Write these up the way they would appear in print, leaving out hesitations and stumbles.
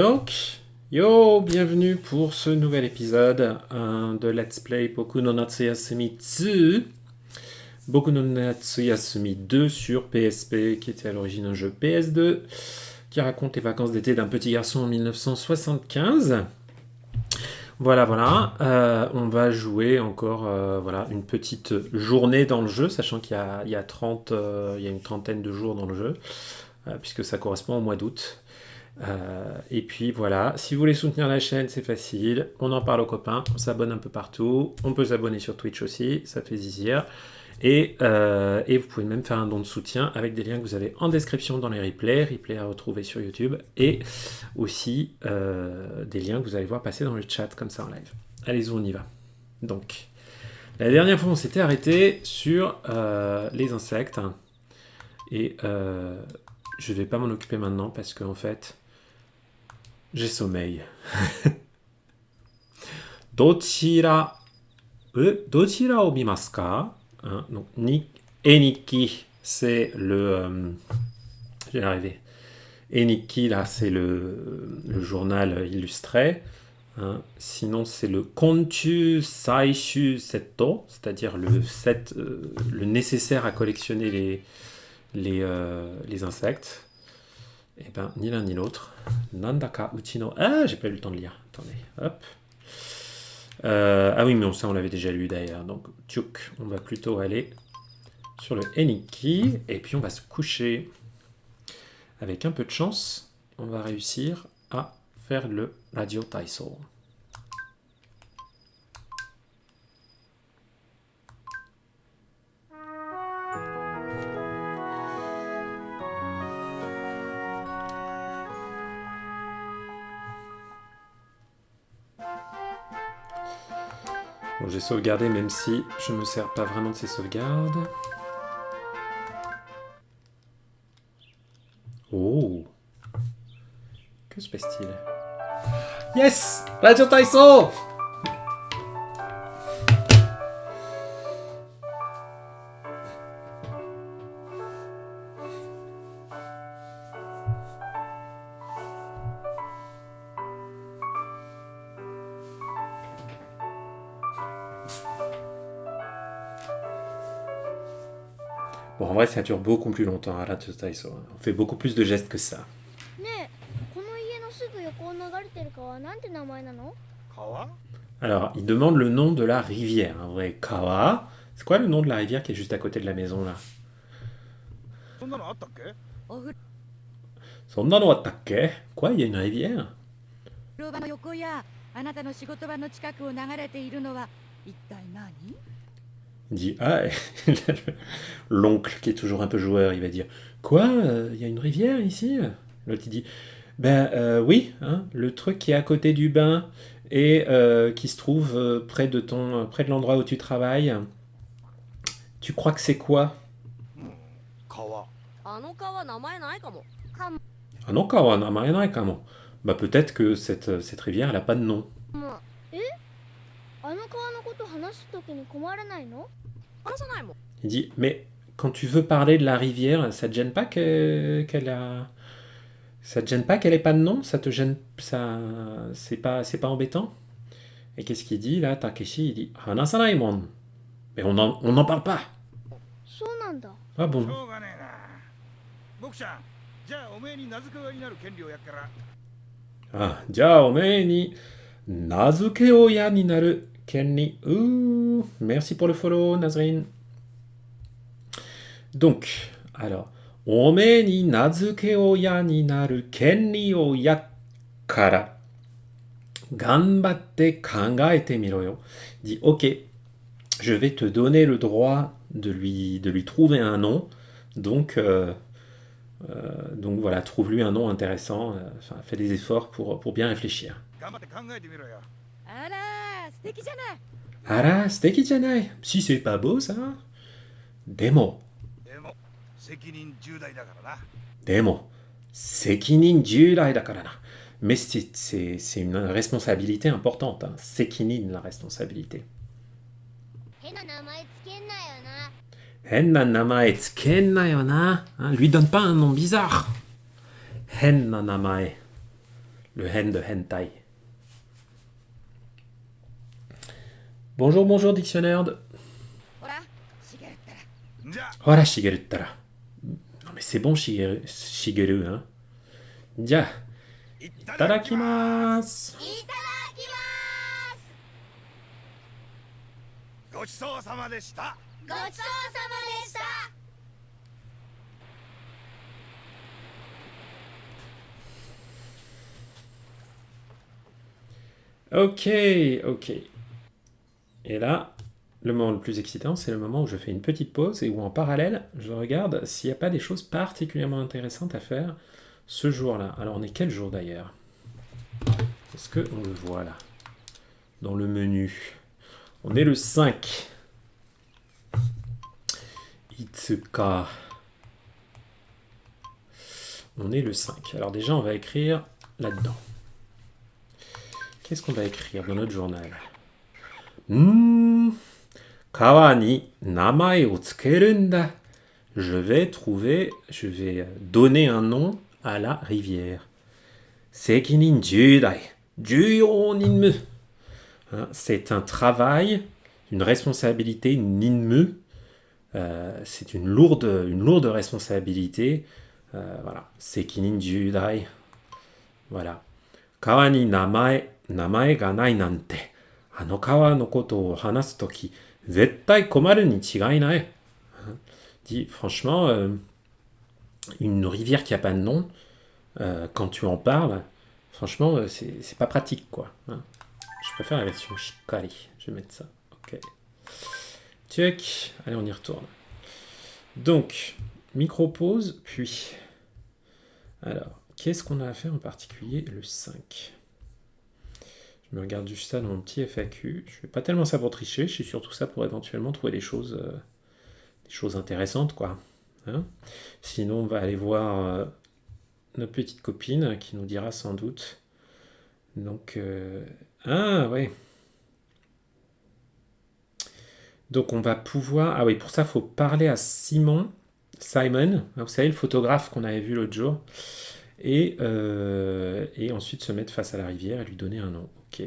Donc, yo, bienvenue pour ce nouvel épisode de Let's Play Boku no Natsuyasumi 2. Boku no Natsuyasumi 2 sur PSP, qui était à l'origine un jeu PS2, qui raconte les vacances d'été d'un petit garçon en 1975. Voilà, on va jouer encore une petite journée dans le jeu, sachant qu'il y a une trentaine de jours dans le jeu, puisque ça correspond au mois d'août. Et puis voilà, si vous voulez soutenir la chaîne, c'est facile, on en parle aux copains, on s'abonne un peu partout, on peut s'abonner sur Twitch aussi, ça fait zizir. Et vous pouvez même faire un don de soutien avec des liens que vous avez en description dans les replays à retrouver sur YouTube, et aussi des liens que vous allez voir passer dans le chat comme ça en live. Allez-y, on y va. Donc, la dernière fois on s'était arrêté sur les insectes, et je vais pas m'en occuper maintenant parce qu'en fait, j'ai sommeil. Dochira o mimasu ka? Donc, Eniki, c'est le... je vais y arriver. Eniki, là, c'est le journal illustré. Sinon, c'est le Konchu Saishu Setto, c'est-à-dire le nécessaire à collectionner les insectes. Eh ben, ni l'un ni l'autre. Nandaka Uchino. Ah, j'ai pas eu le temps de lire. Attendez, hop. Ah oui, mais ça, on l'avait déjà lu d'ailleurs. Donc, tchouk, on va plutôt aller sur le Eniki. Et puis, on va se coucher. Avec un peu de chance, on va réussir à faire le Radio Taiso. Bon, j'ai sauvegardé même si je ne me sers pas vraiment de ces sauvegardes. Oh! Que se passe-t-il? Yes! Radio Taiso! Bon, en vrai, ça dure beaucoup plus longtemps à Radio Taiso. On fait beaucoup plus de gestes que ça. Alors, il demande le nom de la rivière. En vrai, Kawa. C'est quoi le nom de la rivière qui est juste à côté de la maison, là? Sonnano wattake? Quoi, il y a une rivière? Il dit, ah, l'oncle qui est toujours un peu joueur, il va dire, quoi, il y a une rivière ici? L'autre, il dit, ben oui, hein, le truc qui est à côté du bain et qui se trouve près de l'endroit où tu travailles. Tu crois que c'est quoi? Ah non, kawa namae nai kamo. Bah peut-être que cette rivière, elle a pas de nom. Il dit, mais quand tu veux parler de la rivière, ça te gêne pas qu'elle a... Ça te gêne pas qu'elle ait pas de nom? Ça te gêne... Ça... C'est pas embêtant? Et qu'est-ce qu'il dit là? Takeshi, il dit, Hanasanaimon. Mais on n'en parle pas. Ah bon? Ah, ja ome ni nazuke oya ni naru kenni. Ouh, merci pour le follow, Nazrine. Donc, alors, ome ni nazuke oya ni naru kenni o yakara. Ganbatte kangaete miro yo. Dit, ok, je vais te donner le droit de lui trouver un nom. Donc voilà, trouve-lui un nom intéressant. Fais des efforts pour bien réfléchir. Ara, steki janai. Si c'est pas beau ça. Demo. Demo. Sekinin jurai dakara na. Mais c'est une responsabilité importante. Hein. Sekinin, la responsabilité. Henna namae tsukenna yo na. Lui donne pas un nom bizarre. Henna namae. Le hen de hentai. Bonjour, bonjour, dictionnaire. Hora, Shigeru Tara. Non, mais c'est bon, Shigeru, hein. Ja, itadakimasu. Ok, ok. Et là, le moment le plus excitant, c'est le moment où je fais une petite pause et où en parallèle, je regarde s'il n'y a pas des choses particulièrement intéressantes à faire ce jour-là. Alors on est quel jour d'ailleurs? Est-ce qu'on le voit là? Dans le menu. On est le 5. Itsuka. On est le 5. Alors déjà, on va écrire là-dedans. Qu'est-ce qu'on va écrire dans notre journal? Kawa ni namae o tsukeru nda. Je vais donner un nom à la rivière. Sekinin judai. Juyo ninmu. C'est un travail, une responsabilité, une ninmu. C'est une lourde responsabilité. Voilà. Sekinin judai. Voilà. Kawa ni namae ga nai nante. Ano kawa no koto o hanasu toki, zettai komaru ni chigai nai. Dit franchement, une rivière qui a pas de nom, quand tu en parles, franchement, c'est pas pratique, quoi. Hein. Je préfère la version Shikari. Je vais mettre ça. Ok. Check. Allez, on y retourne. Donc, micro-pause, puis... Alors, qu'est-ce qu'on a à faire en particulier le 5? Je me regarde juste ça dans mon petit FAQ. Je fais pas tellement ça pour tricher, je suis surtout ça pour éventuellement trouver des choses intéressantes, quoi. Hein. Sinon, on va aller voir notre petite copine qui nous dira sans doute. Donc, ah ouais. Donc, on va pouvoir. Ah oui, pour ça, il faut parler à Simon. Vous savez, le photographe qu'on avait vu l'autre jour. Et ensuite se mettre face à la rivière et lui donner un nom. Ok.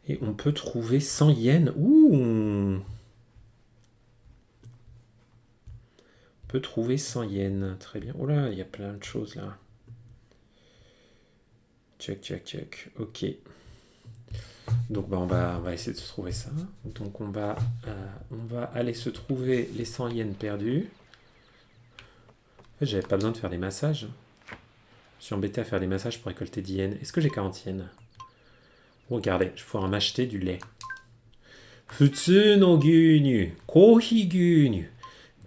Et on peut trouver 100 yens. Ouh! On peut trouver 100 yens. Très bien. Oh là, il y a plein de choses là. Check. Ok. Donc bah, on va essayer de se trouver ça. Donc on va aller se trouver les 100 yens perdus. En fait, j'avais pas besoin de faire des massages. Je suis embêté à faire des massages pour récolter 10 yens. Est-ce que j'ai 40 yens? Regardez, je vais pouvoir m'acheter du lait. Futsu no gyunyu, kohi gyunyu,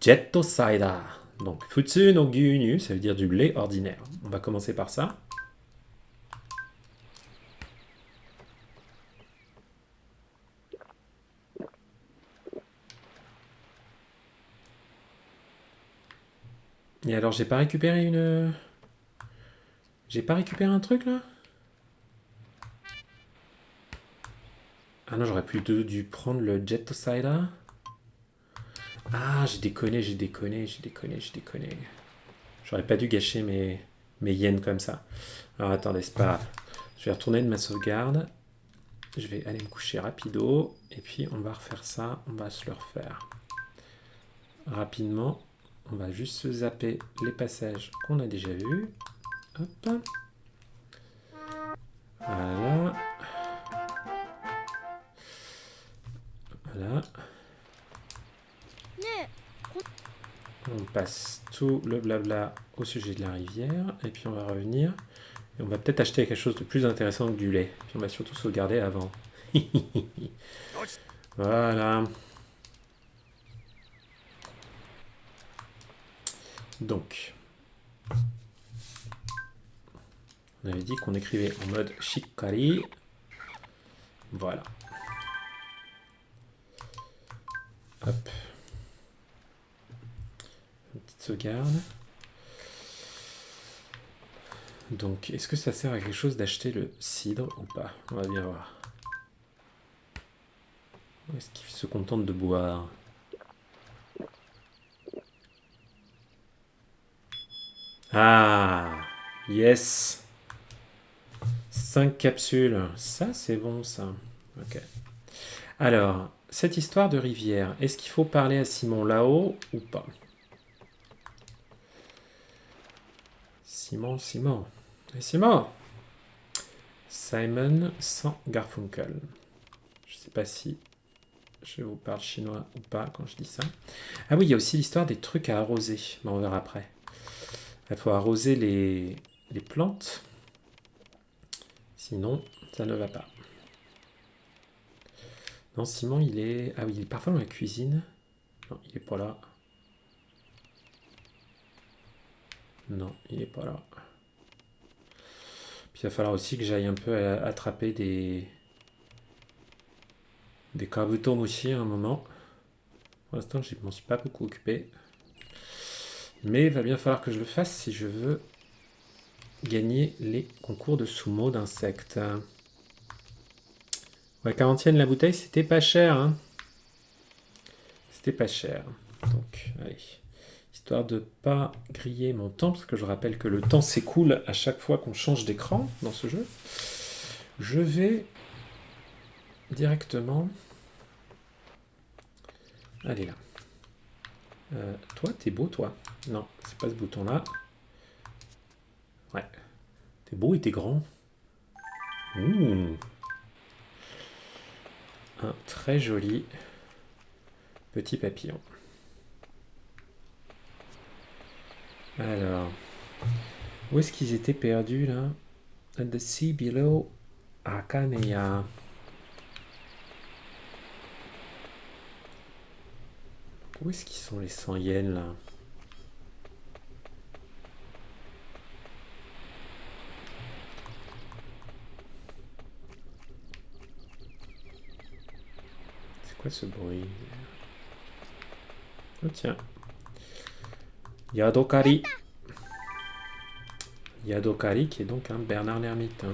jet cider. Donc, futsu no gyunyu, ça veut dire du lait ordinaire. On va commencer par ça. Et alors, j'ai pas récupéré une... J'ai pas récupéré un truc, là? Ah non, j'aurais plus dû prendre le jet cider. Ah, j'ai déconné. J'aurais pas dû gâcher mes yens comme ça. Alors, attendez, c'est pas grave. Je vais retourner de ma sauvegarde. Je vais aller me coucher rapido. Et puis, on va refaire ça. On va se le refaire. Rapidement. On va juste se zapper les passages qu'on a déjà vus. Hop. Voilà. Voilà. On passe tout le blabla au sujet de la rivière. Et puis on va revenir. Et on va peut-être acheter quelque chose de plus intéressant que du lait. Puis on va surtout sauvegarder avant. Voilà. Donc. On avait dit qu'on écrivait en mode Shikari. Voilà. Hop. Une petite sauvegarde. Donc, est-ce que ça sert à quelque chose d'acheter le cidre ou pas? On va bien voir. Est-ce qu'il se contente de boire? Ah! Yes. 5 capsules. Ça, c'est bon, ça. Ok. Alors, cette histoire de rivière, est-ce qu'il faut parler à Simon là-haut ou pas? Simon. Et Simon! Simon sans Garfunkel. Je ne sais pas si je vous parle chinois ou pas quand je dis ça. Ah oui, il y a aussi l'histoire des trucs à arroser. Mais on verra après. Il faut arroser les plantes. Sinon, ça ne va pas. Non, Simon, il est... Ah oui, il est parfois dans la cuisine. Non, il est pas là. Non, il est pas là. Puis il va falloir aussi que j'aille un peu attraper des kabuto aussi à un moment. Pour l'instant, je ne m'en suis pas beaucoup occupé. Mais il va bien falloir que je le fasse si je veux gagner les concours de sumo d'insectes. Ouais, 40 yens la bouteille, c'était pas cher. Hein. C'était pas cher. Donc, allez. Histoire de pas griller mon temps, parce que je rappelle que le temps s'écoule à chaque fois qu'on change d'écran dans ce jeu. Je vais directement... Allez là. Toi, t'es beau, toi. Non, c'est pas ce bouton-là. Ouais. T'es beau et t'es grand. Ouh. Un très joli petit papillon. Alors, où est-ce qu'ils étaient perdus là? At the sea below Akaneya. Où est-ce qu'ils sont les 100 yens là? C'est quoi ce bruit? Oh tiens. Yadokari. Yadokari qui est donc un Bernard l'ermite. Hein.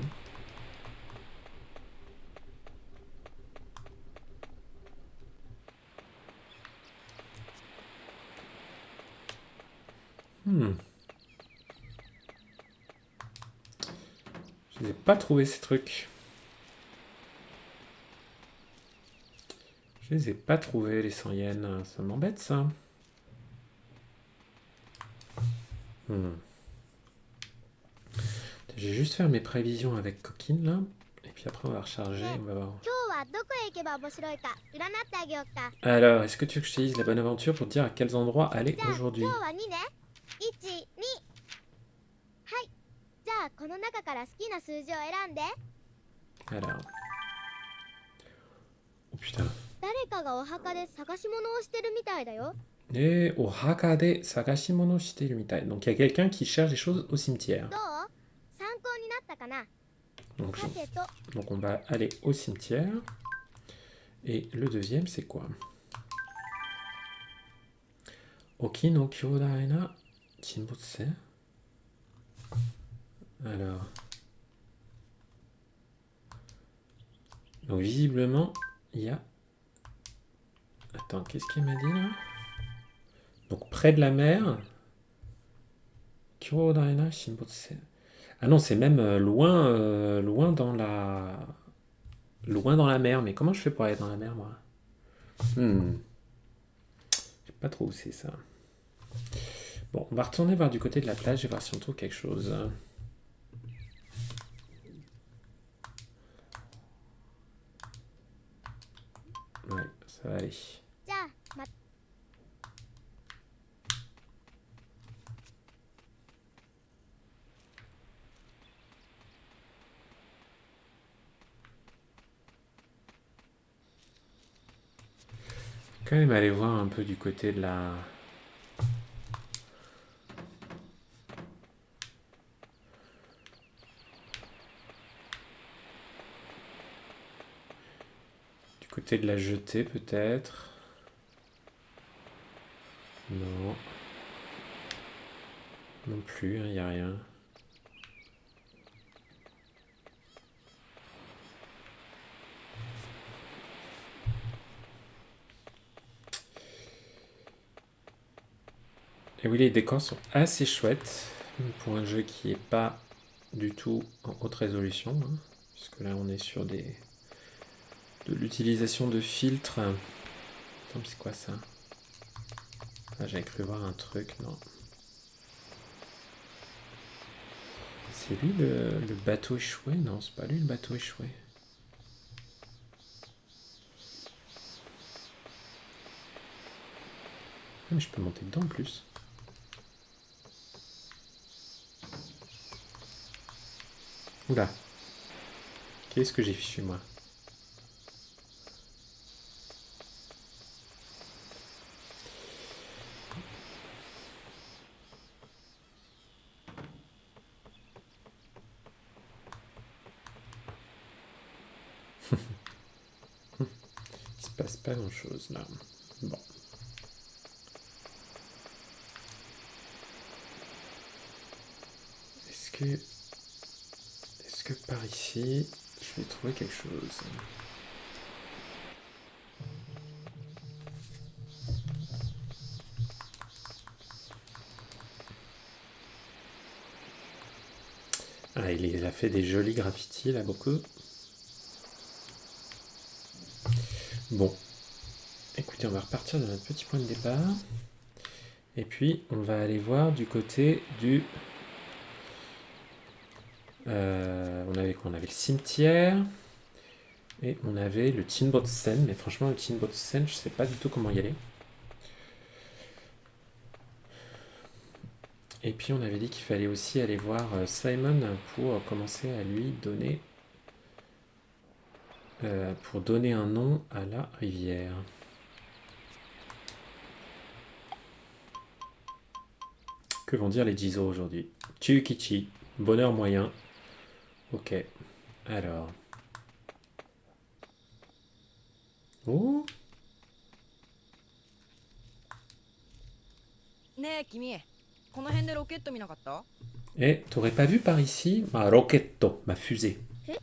Je n'ai pas trouvé ces trucs. Je les ai pas trouvés, les 100 yens. Ça m'embête, ça. Je vais juste faire mes prévisions avec Coquine, là. Et puis après, on va recharger. On va voir. Alors, est-ce que tu veux que je te dise la bonne aventure pour te dire à quels endroits aller aujourd'hui? Alors. Oh putain. Et au haka de sagashimono shiteru mitai. Donc il y a quelqu'un qui cherche des choses au cimetière. Donc on va aller au cimetière. Et le deuxième, c'est quoi? Oki no kyodai na kinbotsu. Alors. Donc visiblement, il y a... Attends, qu'est-ce qu'il m'a dit là? Donc près de la mer. Kyodai na shinbotsu. Ah non, c'est même loin dans la... Loin dans la mer. Mais comment je fais pour aller dans la mer, moi? Je sais pas trop où c'est ça. Bon, on va retourner voir du côté de la plage et voir si on trouve quelque chose. Ouais, ça va aller. Quand même aller voir un peu du côté de la... Du côté de la jetée peut-être. Non. Non plus, il n'y a rien. Et oui, les décors sont assez chouettes pour un jeu qui n'est pas du tout en haute résolution, hein, puisque là on est sur de l'utilisation de filtres. Attends, c'est quoi ça? Ah, j'avais cru voir un truc, non. C'est lui le bateau échoué? Non, c'est pas lui le bateau échoué. Ah, mais je peux monter dedans en plus. Oula. Qu'est-ce que j'ai fichu moi? Il se passe pas grand chose là. Bon. Est-ce que par ici, je vais trouver quelque chose? Ah, il a fait des jolis graffitis là, beaucoup. Bon. Écoutez, on va repartir de notre petit point de départ. Et puis, on va aller voir du côté du... on avait quoi? On avait le cimetière. Et on avait le Chinbotsen. Mais franchement, le Chinbotsen, je sais pas du tout comment y aller. Et puis, on avait dit qu'il fallait aussi aller voir Simon pour commencer à lui donner... pour donner un nom à la rivière. Que vont dire les Jizo aujourd'hui? Chiyukichi, bonheur moyen. Ok. Alors. Oh. ねえ君、この辺でロケット見なかった？ Et t'aurais pas vu par ici ma roquetto, ma fusée? お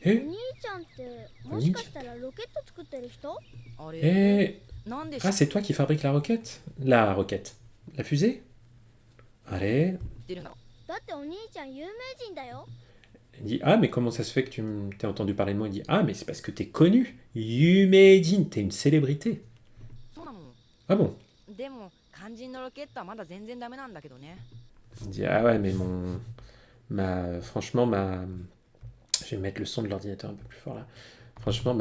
Eh 兄ちゃんってもしかしたらロケット作ってる人？あれ Eh なんで知 Ah, っ c'est toi qui fabrique la roquette? La roquette. La fusée? Allez. てるの？だってお兄ちゃん有名人だよ。 Il dit ah, mais comment ça se fait que t'es entendu parler de moi? Il dit ah, mais c'est parce que t'es connu. Yumejin, t'es une célébrité. そうなの。 Ah bon? でも肝心のロケットはまだ全然ダメなんだけどね。 Il dit ah ouais, mais franchement, je vais mettre le son de l'ordinateur un peu plus fort là. Franchement,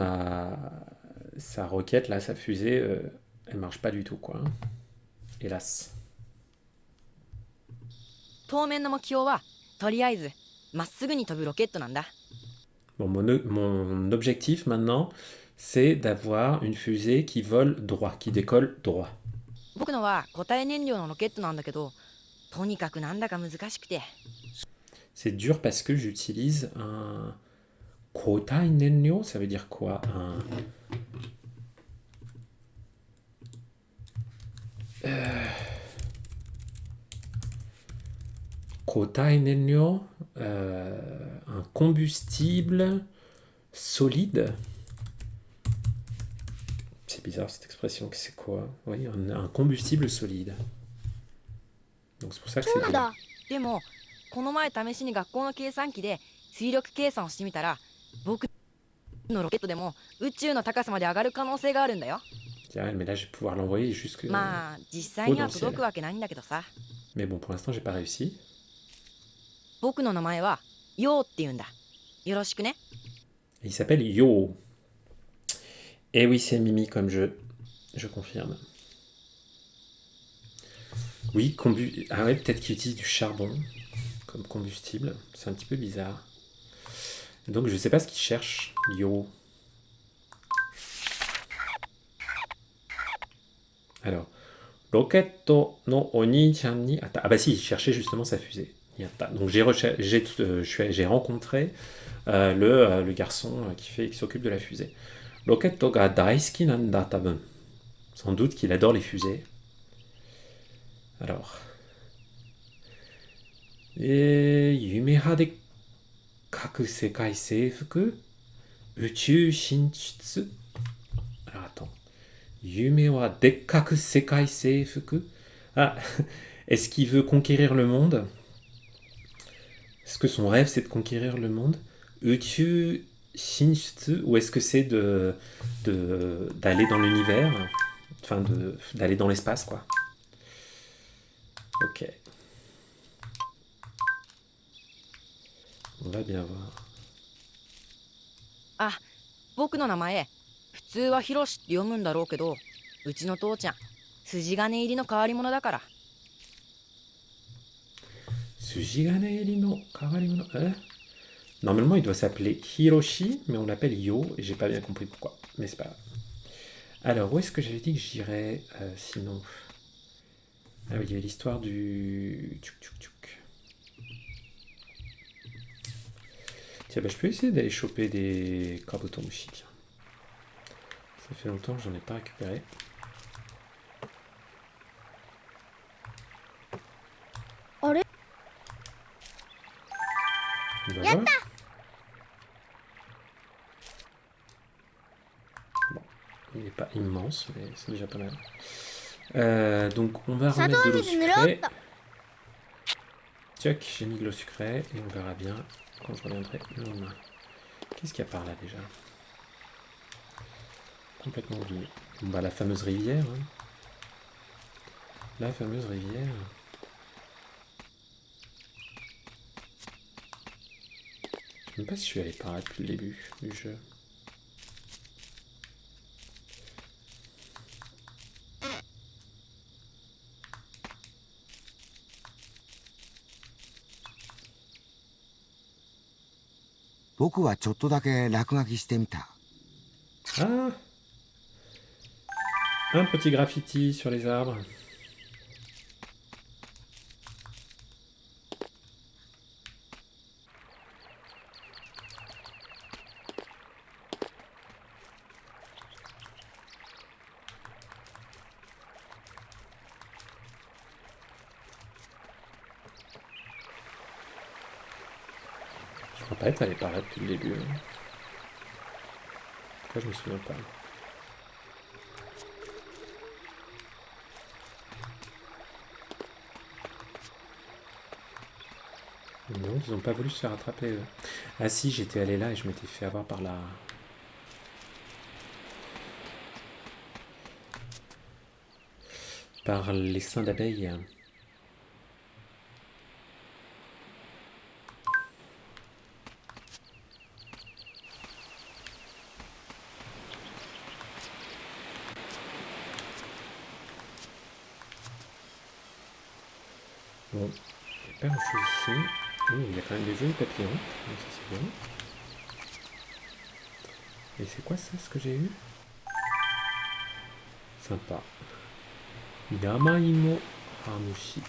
sa roquette là, sa fusée, elle marche pas du tout quoi. Hein. Hélas. 当面の目標はとりあえずまっすぐに飛ぶロケットなんだ。 Bon, mon objectif maintenant, c'est d'avoir une fusée qui vole droit, qui décolle droit. 僕のは固体燃料のロケットなんだけど、とにかくなんだか難しくて。 C'est dur parce que j'utilise un Kotai Nenyo, ça veut dire quoi? Kotai Nenyo, un combustible solide. C'est bizarre cette expression, c'est quoi? Oui, un combustible solide. Donc c'est pour ça que そう c'est なん dur. だ。でもこの前試しに学校の計算機で水力計算をしてみたら、僕のロケットでも宇宙の高さまで上がる可能性があるんだよ。 Ah, mais là, je vais pouvoir l'envoyer jusque. まあ実際には届くわけないんだけどさ。 Mais bon, pour l'instant, j'ai pas réussi. 僕の名前はヨウって言うんだ。よろしくね。 Il s'appelle Yo. Et oui, c'est Mimi comme jeu. Je confirme. Oui, ah ouais, peut-être qu'il utilise du charbon comme combustible. C'est un petit peu bizarre. Donc, je sais pas ce qu'il cherche, Yo. Alors, Rocketto no Oni-chan ni atta. Ah bah si, il cherchait justement sa fusée. Yatta. Donc, j'ai rencontré le garçon qui s'occupe de la fusée. Rocketto ga daisuki nanda tabun. Sans doute qu'il adore les fusées. Alors. Yumeha de kaku sekai seifuku Uchu shinchitsu. Alors attends. Yume wa dekkaku sekai seifuku. Ah, est-ce qu'il veut conquérir le monde? Est-ce que son rêve, c'est de conquérir le monde? Uchu Shinshitsu, ou est-ce que c'est d'aller dans l'univers? Enfin, d'aller dans l'espace, quoi. Ok. On va bien voir. あ、僕の名前、普通はヒロシって読むんだろうけど、うちの父ちゃん、筋金入りの変わり者だから。Sujigane Elino Kawarimono. Normalement, il doit s'appeler Hiroshi, mais on l'appelle Yo, et j'ai pas bien compris pourquoi. Mais c'est pas grave. Alors, où est-ce que j'avais dit que j'irais sinon? Ah oui, il y avait l'histoire du. Tchouk, tchouk, tchouk. Tiens, bah, je peux essayer d'aller choper des Kabutomushi, tiens. Ça fait longtemps que j'en ai pas récupéré. Allez. Voilà. Bon, il n'est pas immense, mais c'est déjà pas mal. Donc, on va remettre de l'eau sucrée. Tchoc, j'ai mis de l'eau sucrée, et on verra bien quand je reviendrai le lendemain. Qu'est-ce qu'il y a par là déjà? Complètement oublié. Bon, bah, la fameuse rivière. Hein. La fameuse rivière. Je ne sais même pas si je suis allé par là depuis le début du jeu. Ah! Un petit graffiti sur les arbres. Je crois pas être allé par là depuis le début. Hein. Pourquoi je me souviens pas? Non, ils ont pas voulu se faire attraper. Eux. Ah si, j'étais allé là et je m'étais fait avoir par la... par les seins d'abeilles. Bon, il n'y a pas grand chose ici. Oh, il y a quand même des jolis papillons. Donc ça c'est bien. Et c'est quoi ça, ce que j'ai eu? Sympa. Yamaimo Hamushi.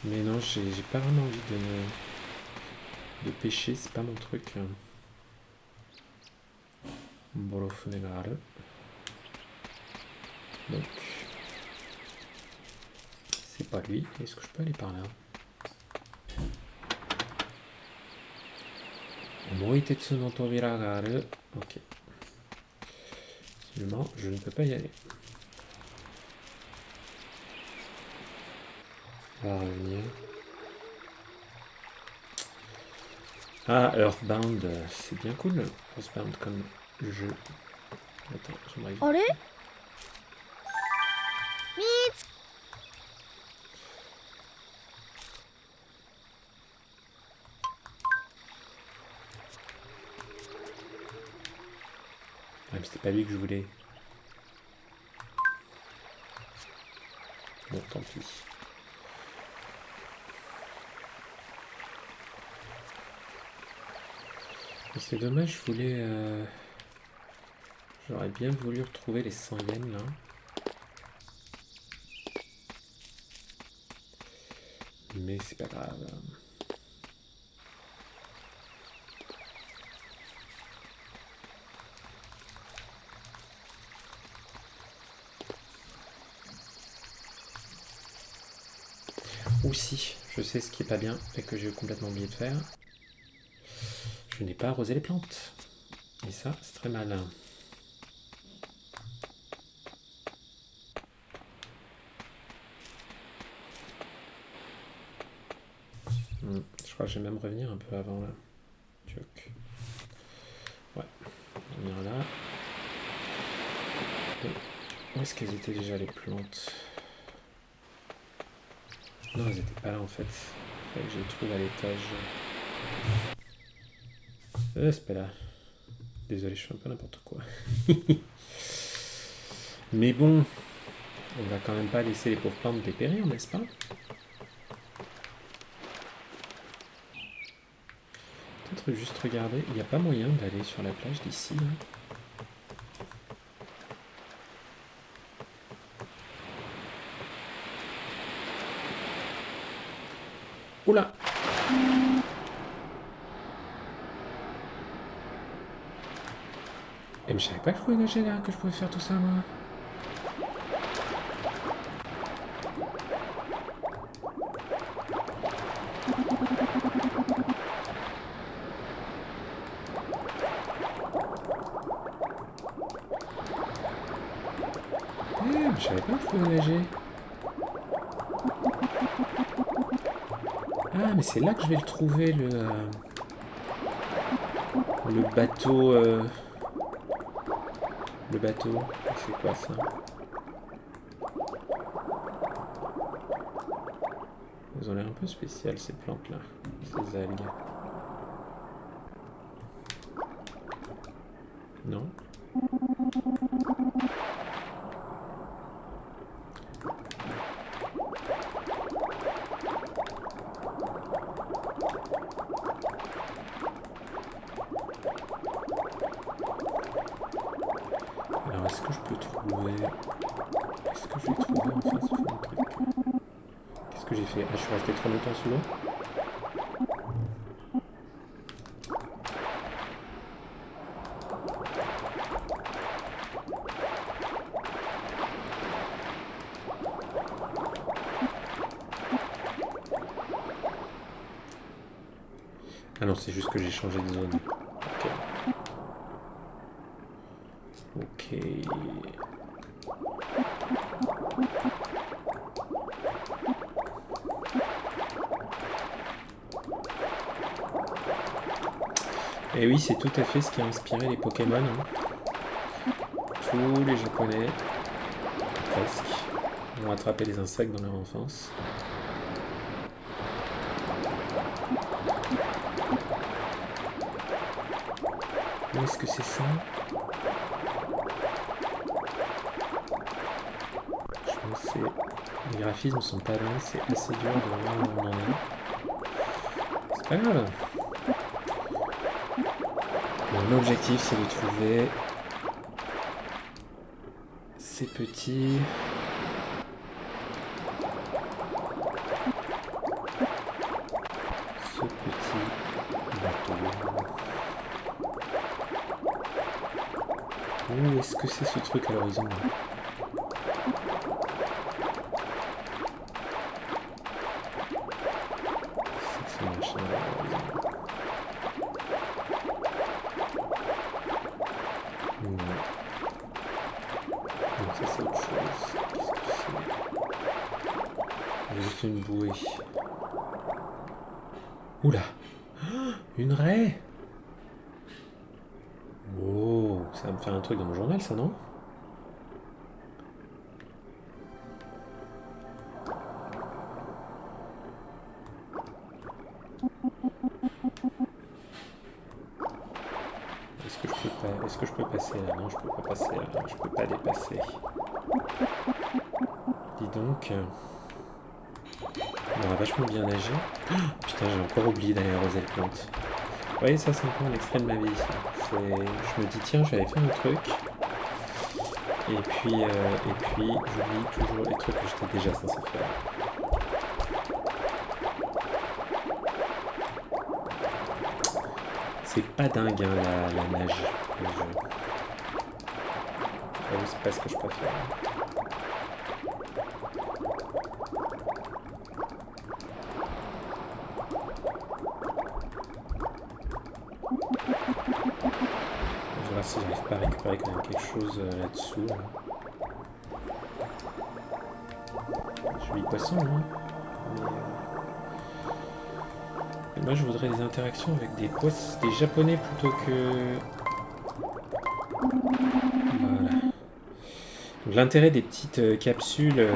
Mais non, j'ai pas vraiment envie de pêcher, c'est pas mon truc. Borofune ga aru. Donc, c'est pas lui. Est-ce que je peux aller par là? Moitetsu no Tobira ga aru. Ok. Seulement, je ne peux pas y aller. On va revenir. Ah, Earthbound, c'est bien cool. Earthbound comme jeu. Attends, j'aimerais... あれ見つ Ah, mais c'était pas lui que je voulais. Bon, tant pis. C'est dommage, je voulais... J'aurais bien voulu retrouver les 100 yens, là. Mais c'est pas grave. Ou si, je sais ce qui est pas bien et que j'ai complètement oublié de faire. Je n'ai pas arrosé les plantes. Et ça, c'est très malin. Je crois que je vais même revenir un peu avant là. Tchouk. Ouais, venir là. Et où est-ce qu'elles étaient déjà les plantes? Non, elles étaient pas là en fait. Faudrait que je les trouve à l'étage. C'est pas là. Désolé, je fais un peu n'importe quoi. Mais bon, on va quand même pas laisser les pauvres plantes dépérir, n'est-ce pas? Peut-être juste regarder. Il n'y a pas moyen d'aller sur la plage d'ici, là. Oula! Et mais je savais pas que je pouvais nager là, que je pouvais faire tout ça, moi. Mais je savais pas que je pouvais nager. Ah, mais c'est là que je vais le trouver, le bateau. Le bateau. C'est quoi ça? Ils ont l'air un peu spéciales ces plantes-là, ces algues. Non? Alors est-ce que je peux trouver... Est-ce que je vais trouver enfin ce fameux truc? Qu'est-ce que j'ai fait? Ah, je suis resté trop longtemps sous l'eau? Ah non, c'est juste que j'ai changé de zone. Ok. Et oui, c'est tout à fait ce qui a inspiré les Pokémon. Hein. Tous les Japonais, presque, ont attrapé les insectes dans leur enfance. Où est-ce que c'est ça? Je pense que les graphismes sont pas dingues, c'est assez dur de voir où on en est. C'est pas grave. Mon objectif, c'est de trouver ces petits... Ce petit bateau. Où est-ce que c'est ce truc à l'horizon là? C'est que ce machin à l'horizon. Non. Non, ça c'est autre chose. Qu'est-ce que c'est? Juste une bouée. Oula! Une raie! Oh, ça va me faire un truc dans mon journal, ça, non? Est-ce que je peux passer là? Non, je peux pas passer là. Je peux pas dépasser. Dis donc. On aura vachement bien nagé. Oh, putain, j'ai encore oublié d'aller arroser les plantes. Vous voyez, ça c'est un peu un extrait de ma vie. Je me dis, tiens, je vais aller faire un truc. Et puis j'oublie toujours les trucs que j'étais déjà censé faire. C'est pas dingue, hein, la nage, le jeu. J'avoue, c'est pas ce que je préfère. Je vais voir si j'arrive pas à récupérer quand même quelque chose là-dessous. Là. Joli poisson, hein. Mais, Moi, je voudrais des interactions avec des japonais plutôt que... Voilà. Donc, l'intérêt des petites capsules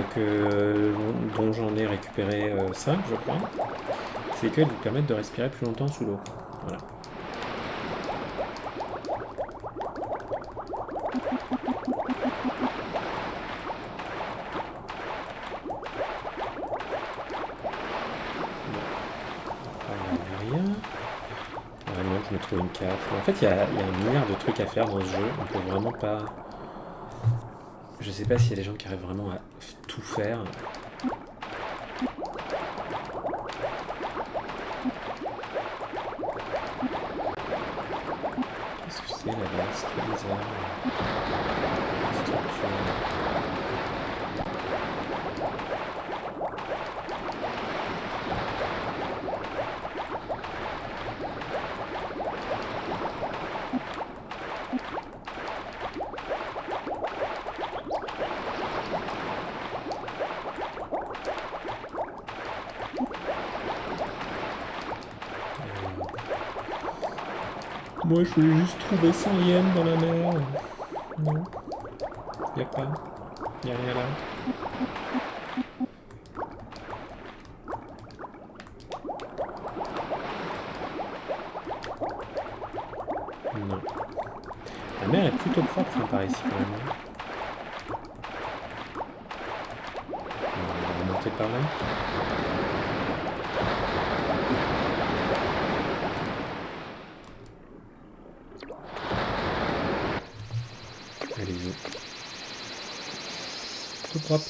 dont j'en ai récupéré 5, je crois, c'est qu'elles vous permettent de respirer plus longtemps sous l'eau. Voilà. Vraiment, je me trouve une carte. En fait, il y a un milliard de trucs à faire dans ce jeu. On peut vraiment pas... Je sais pas s'il y a des gens qui arrivent vraiment à tout faire. Qu'est-ce que c'est là-bas? C'est trop bizarre. Structure. Moi, je voulais juste trouver 100 yens dans la mer. Non. Y a pas. Y a rien là. Non. La mer est plutôt propre hein, par ici quand même. On va monter par là. Allez-y. Tout propre.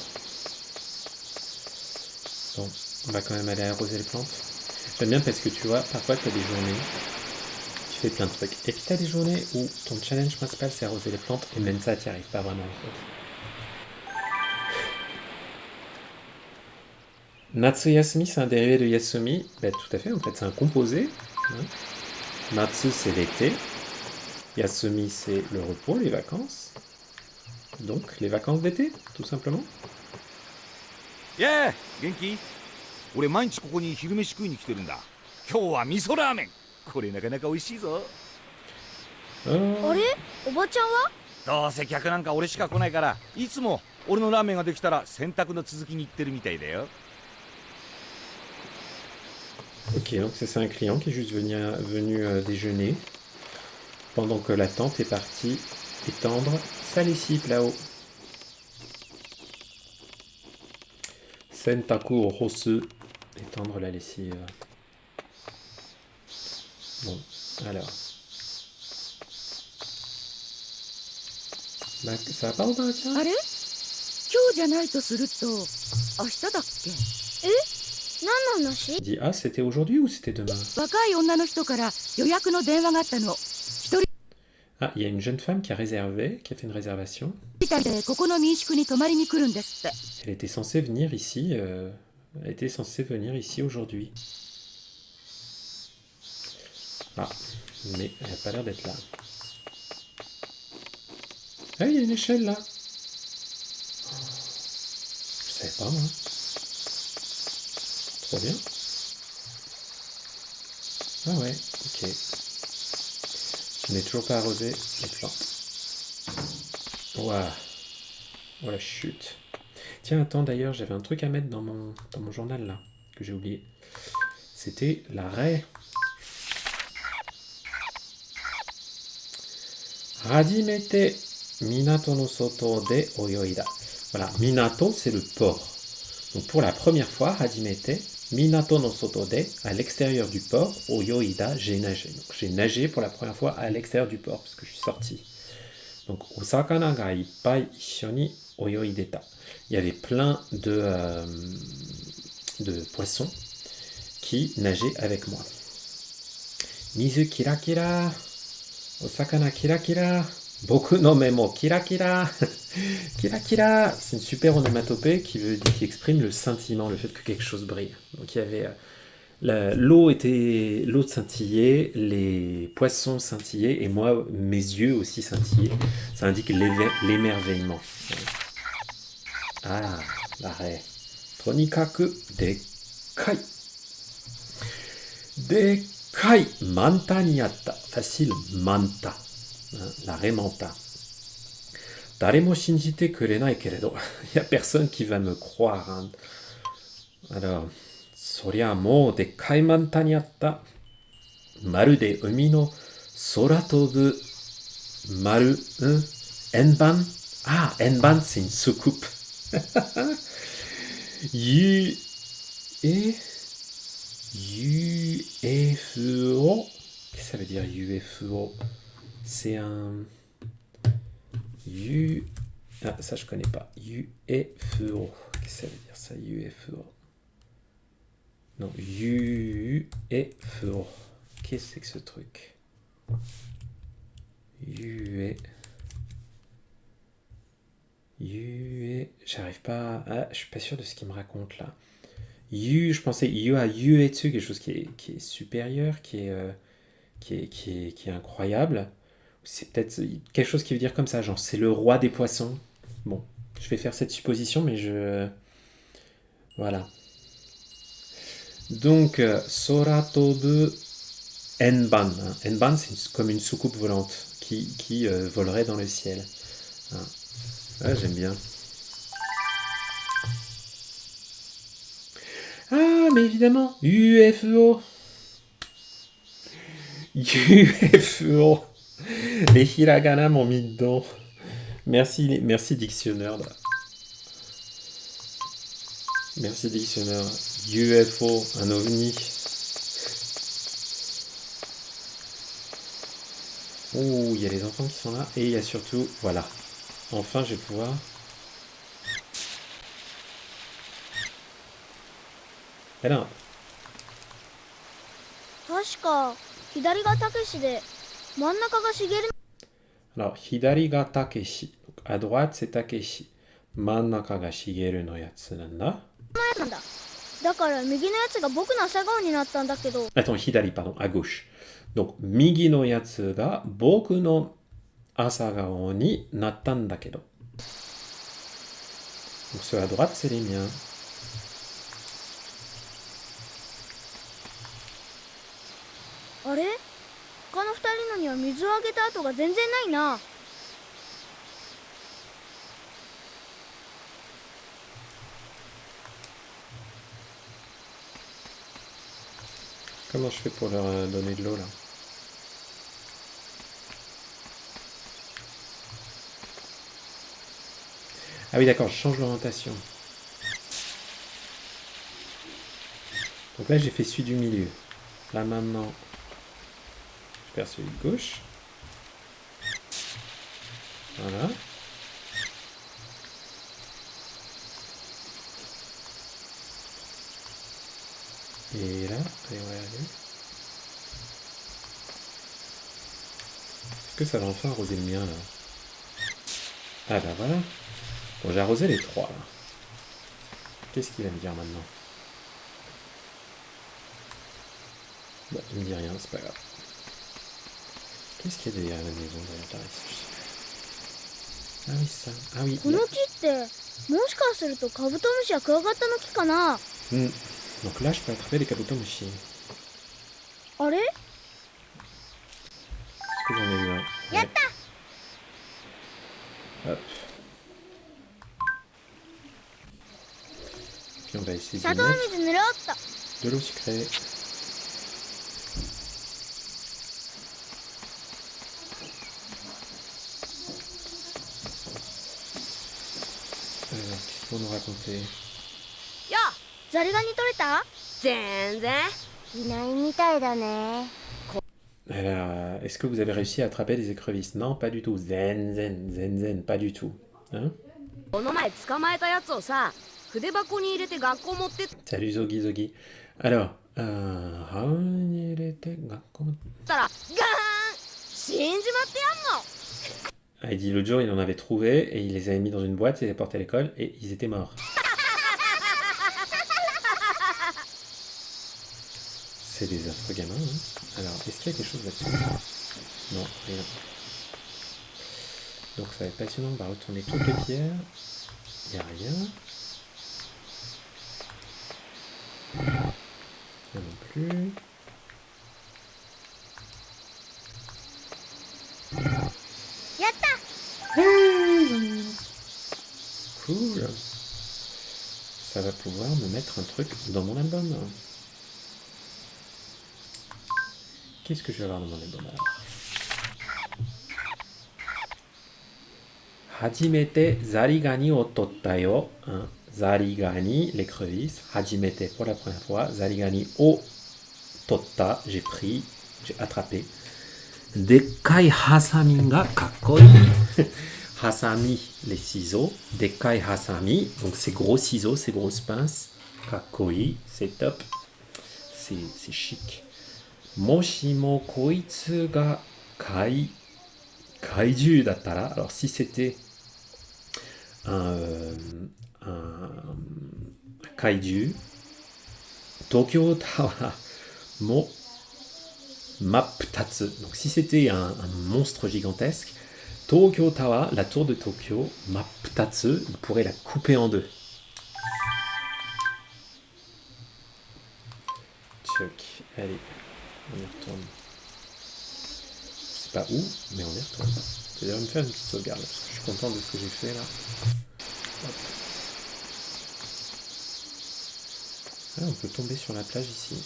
Bon, on va quand même aller arroser les plantes. J'aime bien parce que tu vois, parfois tu as des journées, tu fais plein de trucs. Et puis tu as des journées où ton challenge principal c'est arroser les plantes et même ça, tu n'y arrives pas vraiment en fait. Natsuyasumi, c'est un dérivé de Yasumi. Ben, tout à fait, en fait, c'est un composé. Hein. Natsu, c'est l'été. Yasumi, c'est le repos, les vacances. Donc, les vacances d'été, tout simplement. Yeah, 元気？俺毎日ここに昼飯食いに来てるんだ。今日は味噌ラーメン。これなかなか美味しいぞ。あれおばちゃんは？どうせ客なんか俺しか来ないから、いつも俺のラーメンができたら洗濯の続きに行ってるみたいだよ。Ok, donc c'est un client qui est juste venu déjeuner pendant que la tante est partie étendre sa lessive là-haut. Sentaku Rosu, étendre la lessive. Bon, alors. Bah, ça va pas ou pas, tiens? あれ今日じゃないとすると明日だっけ？何の話？ Dis, ah, c'était aujourd'hui ou c'était demain? 若い女の人から予約の電話があったの。一人 Ah, il y a une jeune femme qui a réservé, qui a fait une réservation. みたいでここの民宿に泊まりに来るんですって。 Elle était censée venir ici, aujourd'hui. Ah, mais elle n'a pas l'air d'être là. Ah, il y a une échelle là. Je savais pas, moi. Trop bien. Ah ouais, ok. Je n'ai toujours pas arrosé les plantes. Ouah. Oh la chute. Tiens, attends, d'ailleurs, j'avais un truc à mettre dans mon journal là, que j'ai oublié. C'était l'arrêt. Hajimete minato no soto de oyoida. Voilà, minato, c'est le port. Donc pour la première fois, hajimete minato no soto de, à l'extérieur du port, oyoida, j'ai nagé. Donc j'ai nagé pour la première fois à l'extérieur du port, parce que je suis sorti. Donc, osakana ga ippai issho ni oyoideta. Il y avait plein de poissons qui nageaient avec moi. Mizu kira kira, osakana kira kira, boku no me mo kira kira, kira kira. C'est une super onomatopée qui exprime le scintillement, le fait que quelque chose brille. Donc il y avait l'eau scintillait, les poissons scintillaient et moi mes yeux aussi scintillaient. Ça indique l'émerveillement. Ah, l'arrêt. Tonikaku dekai. でかいマンタにあった。facile, manta. L'arrêt manta. 誰も信じてくれないけれど。Il y a personne qui va me croire. Hein. Alors, そりゃもうでっかいマンタにあった。まるで海の空飛ぶ丸、円盤 Ah, Enban, c'est une soucoupe. UFO. Qu'est-ce que ça veut dire UFO? C'est un... Ah, ça je connais pas. UFO. Qu'est-ce que ça veut dire ça, UFO? Non, UFO. Qu'est-ce que c'est que ce truc? J'arrive pas... Ah, je suis pas sûr de ce qu'il me raconte là. Je pensais Yuetsu, quelque chose qui est supérieur, qui est incroyable. C'est peut-être quelque chose qui veut dire comme ça, genre c'est le roi des poissons. Bon, je vais faire cette supposition, mais je... Voilà. Donc, Soratobu Enban. Hein. Enban, c'est comme une soucoupe volante qui volerait dans le ciel. Hein. Ah, j'aime bien. Ah, mais évidemment, UFO. UFO. Les hiragana m'ont mis dedans. Merci, merci dictionneur. Là. Merci dictionneur. UFO, un ovni. Oh, il y a les enfants qui sont là. Et il y a surtout, voilà. Enfin, je vais pouvoir... Alors, 確か左がたけしで真ん中がしげる alors, Hidari ga Takeshi. Donc, à droite, c'est Takeshi. Mannaka ga Shigeru no yatsu nanda. なんだ。だから右のやつが僕の朝顔になったんだけど。 Attends, Hidari, pardon, à gauche. Donc, Migi no yatsu ga boku no asagao ni nattaんだけど. Donc, ceux à droite, c'est les miens. あれ？他の二人のには水をあげた跡が全然ないな。 Comment je fais pour leur donner de l'eau, là? Ah oui, d'accord, je change l'orientation. Donc là, j'ai fait celui du milieu. Là, maintenant, je vais faire celui de gauche. Voilà. Et là, allez, on va y aller. Est-ce que ça va enfin arroser le mien, là? Ah bah voilà. Bon, j'ai arrosé les trois, là. Qu'est-ce qu'il va me dire maintenant? Bon, il me dit rien, c'est pas grave. Qu'est-ce qu'il y a derrière la maison, derrière par ici? Ah oui, ça. Ah oui. この木ってもしかするとカブトムシやクワガタの木かな。 Donc là, je peux attraper les kabutomushi. あれ？ Est-ce que j'en ai eu un? Ouais. Hop. Puis on va essayer de 砂糖 mettre 水ぬろっと。 de l'eau sucrée. Alors, qu'est-ce qu'ils vont nous raconter? よザリガニ取れた？ 全然 いないみたいだね。 Alors, est-ce que vous avez réussi à attraper des écrevisses? Non, pas du tout. Zen, zen, zen, zen, pas du tout. Hein? この前捕まえたやつをさ筆箱に入れて学校持ってっ Salut Zogi Zogi. Alors, 歯に入れて学校も- たらガーン死んじまってやんの Ah, il dit l'autre jour, il en avait trouvé et il les avait mis dans une boîte, il les portait à l'école et ils étaient morts. C'est des affreux gamins. Hein. Alors, est-ce qu'il y a quelque chose là-dessus? Non, rien. Donc ça va être passionnant, on va retourner toutes les pierres. Il n'y a rien. Là non plus. pouvoir me mettre un truc dans mon album. Qu'est-ce que je vais avoir dans mon album alors? Hajimete zarigani o totta yo. Zarigani, l'écrevisse. Hajimete pour la première fois. Zarigani o totta, j'ai pris, j'ai attrapé. Dekkai hasami ga kakkoi. Hasami, les ciseaux. Dekkai hasami, donc ces gros ciseaux, ces grosses pinces. Kakkoi, c'est top. C'est chic. Moshimo koitsu ga kaiju dattara. Alors si c'était un kaiju, Tokyo Tawa mo maptatsu. Donc si c'était un monstre gigantesque, Tokyo Tawa, la tour de Tokyo, maptatsu, il pourrait la couper en deux. Chuck, allez, on y retourne. Je sais pas où, mais on y retourne. Je vais me faire une petite sauvegarde, parce que je suis content de ce que j'ai fait là. Hop. Ah, on peut tomber sur la plage ici.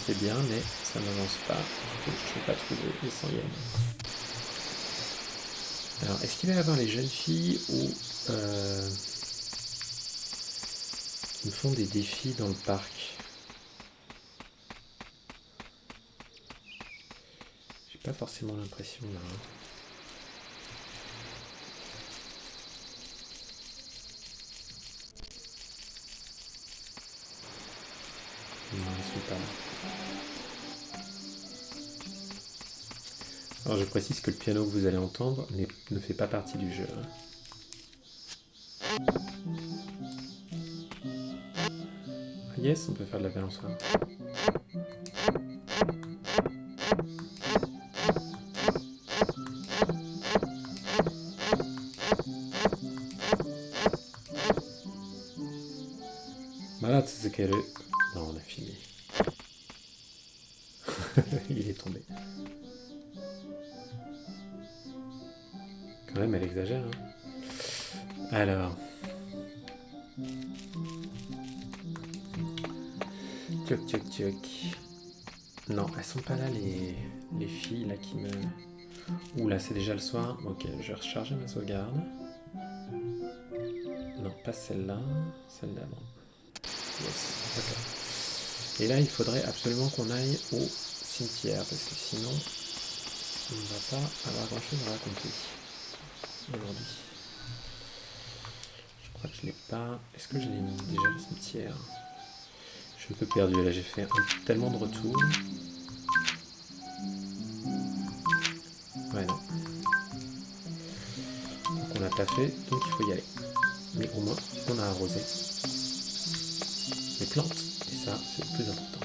C'est bien, mais ça n'avance pas. Je ne peux pas trouver les 100 yens. Alors, est-ce qu'il va y avoir les jeunes filles ou qui me font des défis dans le parc? J'ai pas forcément l'impression là. Non, ils sont pas là. Alors je précise que le piano que vous allez entendre ne fait pas partie du jeu. Ah yes, on peut faire de la balançoire. Mara tsuzukeru. Non, on a fini. Il est tombé. Quand même, elle exagère. Hein. Alors. Tchoc, tchoc, tchoc. Non, elles sont pas là, les filles là qui me... Ouh là, c'est déjà le soir. Ok, je vais recharger ma sauvegarde. Non, pas celle-là. Celle d'avant. Yes, ok. Et là, il faudrait absolument qu'on aille au cimetière, parce que sinon, on ne va pas avoir grand-chose à raconter aujourd'hui. Je crois que je l'ai pas... Est-ce que je l'ai mis déjà le cimetière? Je suis un peu perdu, là j'ai fait tellement de retours. Ouais, non. Donc on n'a pas fait, donc il faut y aller. Mais au moins, on a arrosé les plantes. Et ça, c'est le plus important.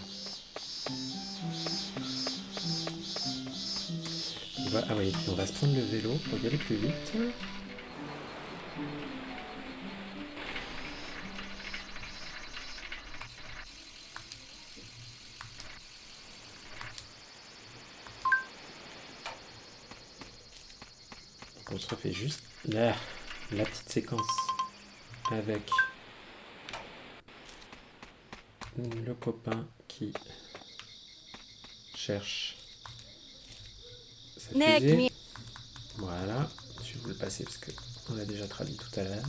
Ah oui, et puis on va se prendre le vélo pour y aller plus vite. Donc on se refait juste la petite séquence avec le copain qui cherche sa fusée. Voilà, je vais vous le passer parce que on l'a déjà traduit tout à l'heure.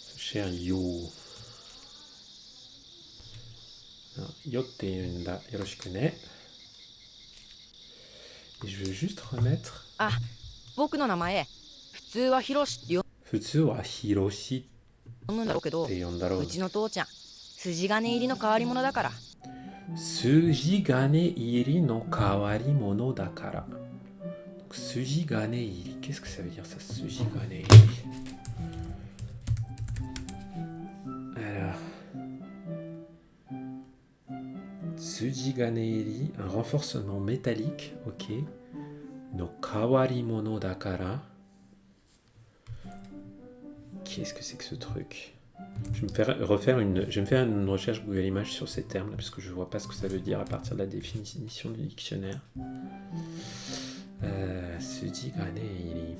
Ce cher Yo. Yo te yunda yoroshiku ne. Et je veux juste remettre. Ah, 僕の名前、普通はヒロシって普通はヒロシ呼ぶんだろうけど、って呼んだろう。うちの父ちゃん、筋金入りの変わり者だから。筋金入りの変わり者だから。筋金入り。Qu'est-ce que ça veut dire ça? 筋金入り。Alors. 筋金入り。Un renforcement métallique. Ok. の変わり者だから。Qu'est-ce que c'est que ce truc? Je vais me faire une recherche Google Images sur ces termes là, parce que je vois pas ce que ça veut dire à partir de la définition du dictionnaire. Suji ga ne iri.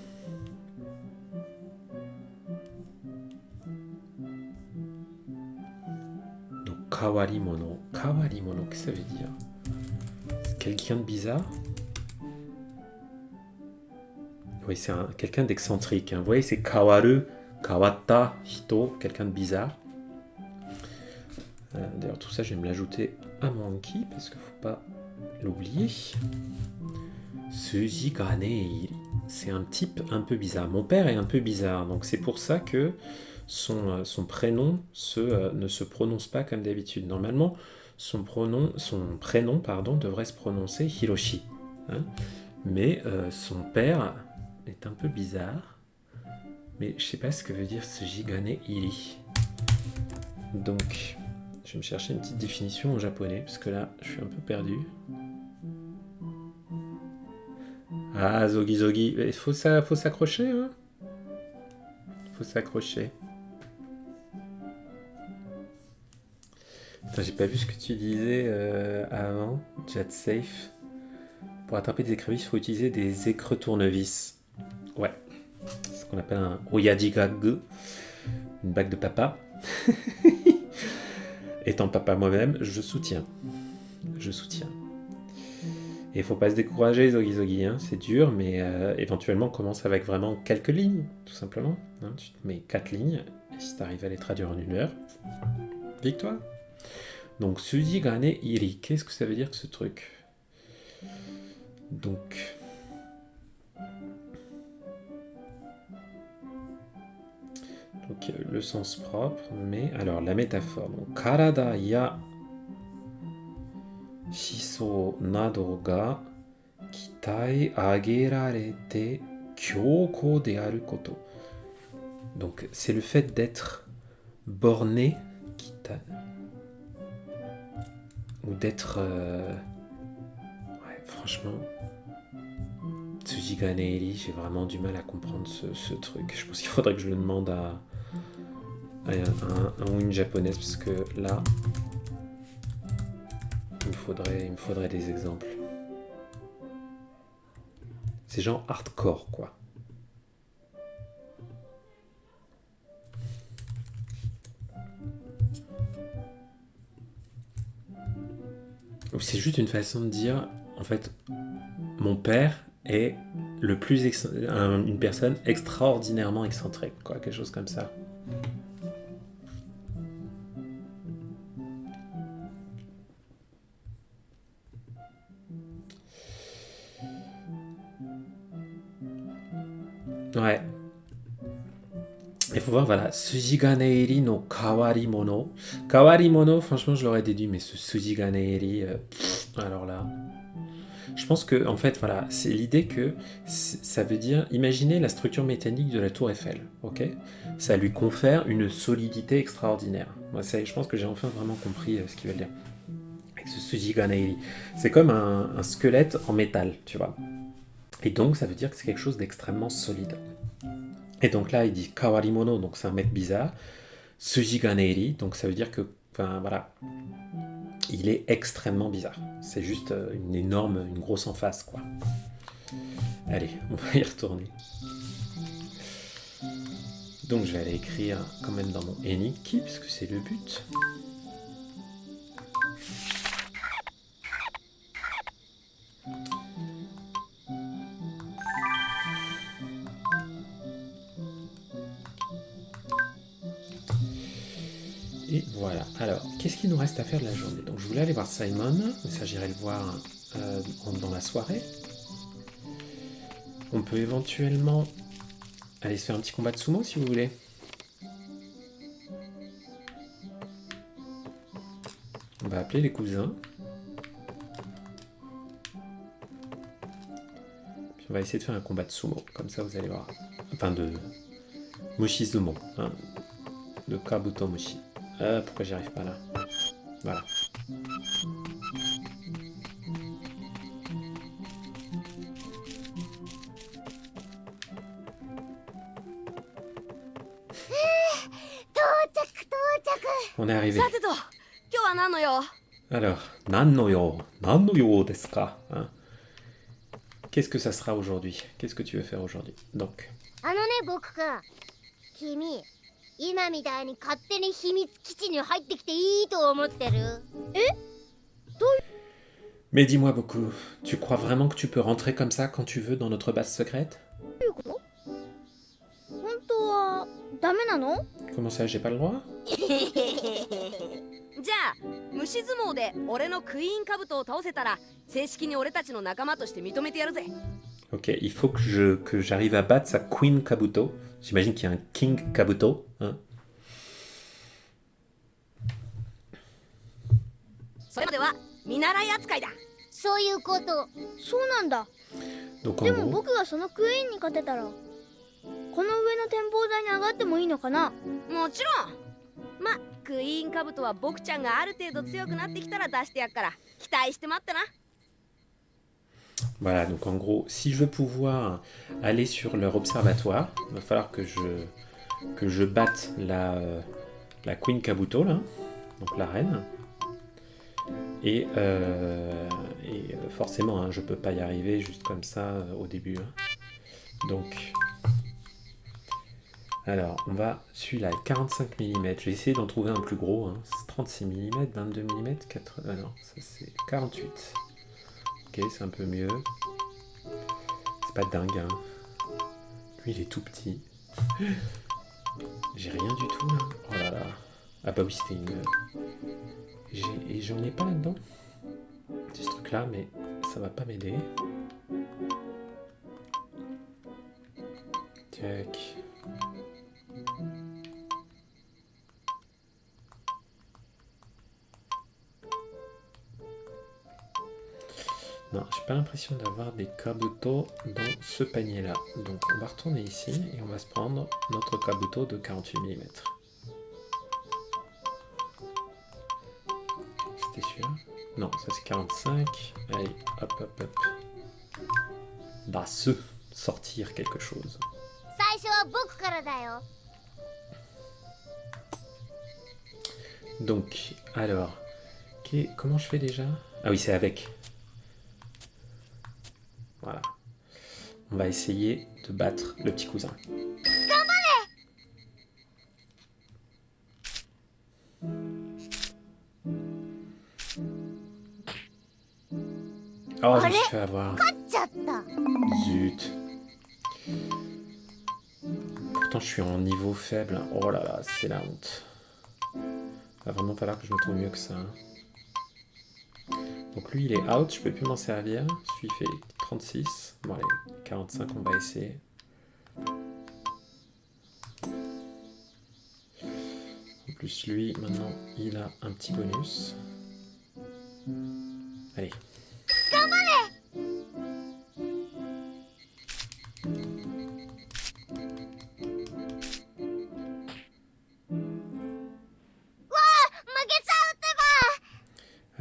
Donc, kawarimono. Kawarimono, qu'est-ce que ça veut dire? C'est quelqu'un de bizarre? Oui, c'est quelqu'un d'excentrique. Hein. Vous voyez, c'est kawaru, kawatta, hito, quelqu'un de bizarre. D'ailleurs, tout ça, je vais me l'ajouter à mon Anki, parce qu'il ne faut pas l'oublier. Suji ga ne iri. C'est un type un peu bizarre. Mon père est un peu bizarre, donc c'est pour ça que son prénom ne se prononce pas comme d'habitude. Normalement, son prénom devrait se prononcer Hiroshi. Hein. Mais son père est un peu bizarre. Mais je sais pas ce que veut dire Suji ga ne iri. Donc, je vais me chercher une petite définition en japonais, parce que là, je suis un peu perdu. Ah, Zogi Zogi, il faut s'accrocher, hein. Faut s'accrocher. Putain, j'ai pas vu ce que tu disais avant, Jet Safe. Pour attraper des écrevisses, il faut utiliser des écreux tournevis. Ouais, c'est ce qu'on appelle un oyaji gag, une bague de papa. Étant papa moi-même, je soutiens. Je soutiens. Et il faut pas se décourager, Zogi Zogi, hein. C'est dur, mais éventuellement commence avec vraiment quelques lignes, tout simplement. Hein. Tu te mets 4 lignes, et si tu arrives à les traduire en 1 heure, victoire. Donc, Suji ga ne iri, qu'est-ce que ça veut dire que ce truc? Donc, le sens propre, mais alors la métaphore. Donc, karada ya shiso nado ga kitai agerarete kyoko de aru koto. Donc, c'est le fait d'être borné, ou d'être... Ouais, franchement, Tsuji ga ne iri, j'ai vraiment du mal à comprendre ce truc. Je pense qu'il faudrait que je le demande à un ou une japonaise, parce que là, il me faudrait des exemples. C'est genre hardcore, quoi. C'est juste une façon de dire, en fait, mon père est une personne extraordinairement excentrique, quoi, quelque chose comme ça. Ouais. Il faut voir, voilà, Suji ga ne iri no kawarimono. Kawarimono, franchement, je l'aurais déduit, mais ce Suji ga ne iri, alors là... Je pense que, en fait, voilà, c'est l'idée que ça veut dire, imaginez la structure métallique de la tour Eiffel, ok? Ça lui confère une solidité extraordinaire. Moi, je pense que j'ai enfin vraiment compris ce qu'il veut dire. Avec ce Suji ga ne iri. C'est comme un squelette en métal, tu vois. Et donc, ça veut dire que c'est quelque chose d'extrêmement solide. Et donc là, il dit kawarimono, donc c'est un mec bizarre. Suji ga ne iri, donc ça veut dire que, enfin, voilà, il est extrêmement bizarre. C'est juste une grosse emphase, quoi. Allez, on va y retourner. Donc je vais aller écrire quand même dans mon Eniki, puisque c'est le but. Et voilà. Alors, qu'est-ce qu'il nous reste à faire de la journée? Donc, je voulais aller voir Simon, mais ça, j'irai le voir dans la soirée. On peut éventuellement aller se faire un petit combat de sumo, si vous voulez. On va appeler les cousins. Puis on va essayer de faire un combat de sumo. Comme ça, vous allez voir. Enfin, de Mushizumo. Hein, de Kabuto Mushi. Pourquoi j'y arrive pas là? Voilà. On est arrivé. Alors, nan no yo desu ka? Hein? qu'est-ce que ça sera aujourd'hui? Qu'est-ce que tu veux faire aujourd'hui? Donc, あのね僕くん、君今みたいに勝手に秘密基地に入ってきていいと思ってる？ mais dis-moi beaucoup, tu crois vraiment que tu peux rentrer comme ça quand tu veux dans notre base secrète? 本当はダメなの？ Comment ça, j'ai pas le droit? じゃあ虫相撲で俺のクイーンカブトを倒せたら正式に俺たちの仲間として認めてやるぜ。 Ok, il faut que j'arrive à battre sa Queen Kabuto. J'imagine qu'il y a un King Kabuto. Hein. それまでは見習い扱いだ。そういうこと。そうなんだ。 Donc で en も gros, 僕がそのクイーンに勝てたらこの上の展望台に上がってもいいのかな？もちろん。ま、クイーンカブトは僕ちゃんがある程度強くなってきたら出してやっから期待して待ってな。 voilà, donc en gros, si je veux pouvoir aller sur leur observatoire, il va falloir que je batte la Queen Kabuto, là, donc la reine. Et forcément, hein, je peux pas y arriver juste comme ça au début. Hein. Donc, alors, on va, celui-là, 45 mm. J'ai essayé d'en trouver un plus gros. Hein. C'est 36 mm, 22 mm, 4... non, ça c'est 48. Ok, c'est un peu mieux. C'est pas dingue, hein. Lui, il est tout petit. J'ai rien du tout, là. Oh là là. Ah bah oui, c'était une... Et j'en ai pas là-dedans. C'est ce truc-là, mais ça va pas m'aider. Tac. Non, j'ai pas l'impression d'avoir des kabuto dans ce panier-là. Donc on va retourner ici et on va se prendre notre kabuto de 48 mm. C'était sûr? Non, ça c'est 45. Allez, hop, hop, hop. Bah, sortir quelque chose. 最初は僕からだよ。 Donc, alors, comment je fais déjà? Ah oui, c'est avec. Voilà. On va essayer de battre le petit cousin. Oh, je me suis fait avoir. ちゃった。 Zut. Pourtant, je suis en niveau faible. Oh là là, c'est la honte. Va vraiment falloir que je me trouve mieux que ça. Donc lui, il est out, je peux plus m'en servir. Celui fait 36. Bon allez, 45, on va essayer. En plus, lui, maintenant, il a un petit bonus. Allez.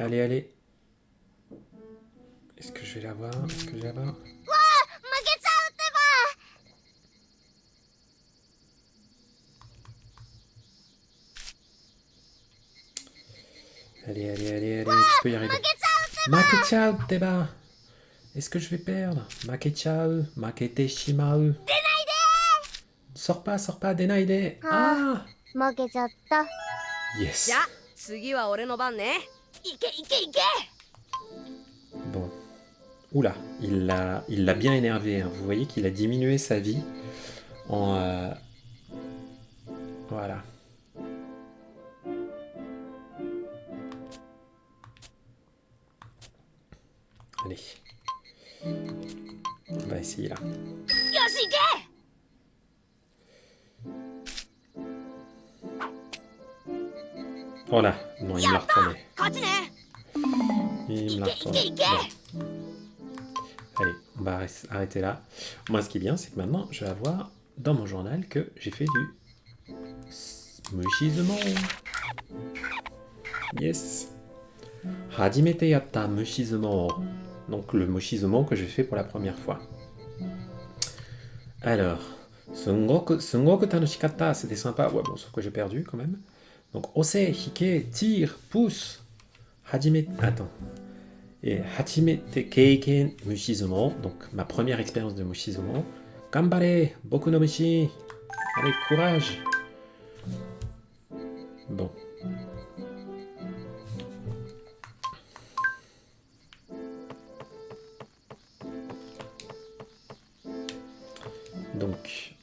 Allez, allez. Est-ce que je vais l'avoir? Est-ce que je vais l'avoir? Allez, allez, allez, allez, tu peux y arriver. Makechao, Teba. Est-ce que je vais perdre? Makechao, Makete Shimau. Sors pas, Denaide. Ah! 負けちゃった。 Yes. じゃあ次は俺の番ね。いけいけいけ。 Bon. Oula, il l'a bien énervé. Hein. Vous voyez qu'il a diminué sa vie en... Voilà. Allez. On va essayer là. よしいけ。 Oh là, non, il me l'a retourné. 勝ちね。 Il me l'a retourné. Bon. Allez, on va arrêter là. Moi, ce qui est bien, c'est que maintenant, je vais avoir dans mon journal que j'ai fait du Mushizumon. Yes. Hajimete yatta Mushizumon. Donc, le Mushizumon que j'ai fait pour la première fois. Alors, Sungoku Tanoshikatta, c'était sympa. Ouais, bon, sauf que j'ai perdu quand même. Donc, Ose, Hike, tire, pousse. Hajime... Attends. Et Hachimete Keiken Mushizumo, donc ma première expérience de Mushizumo. Gambare, boku no mushi. Allez, courage. Bon. Donc,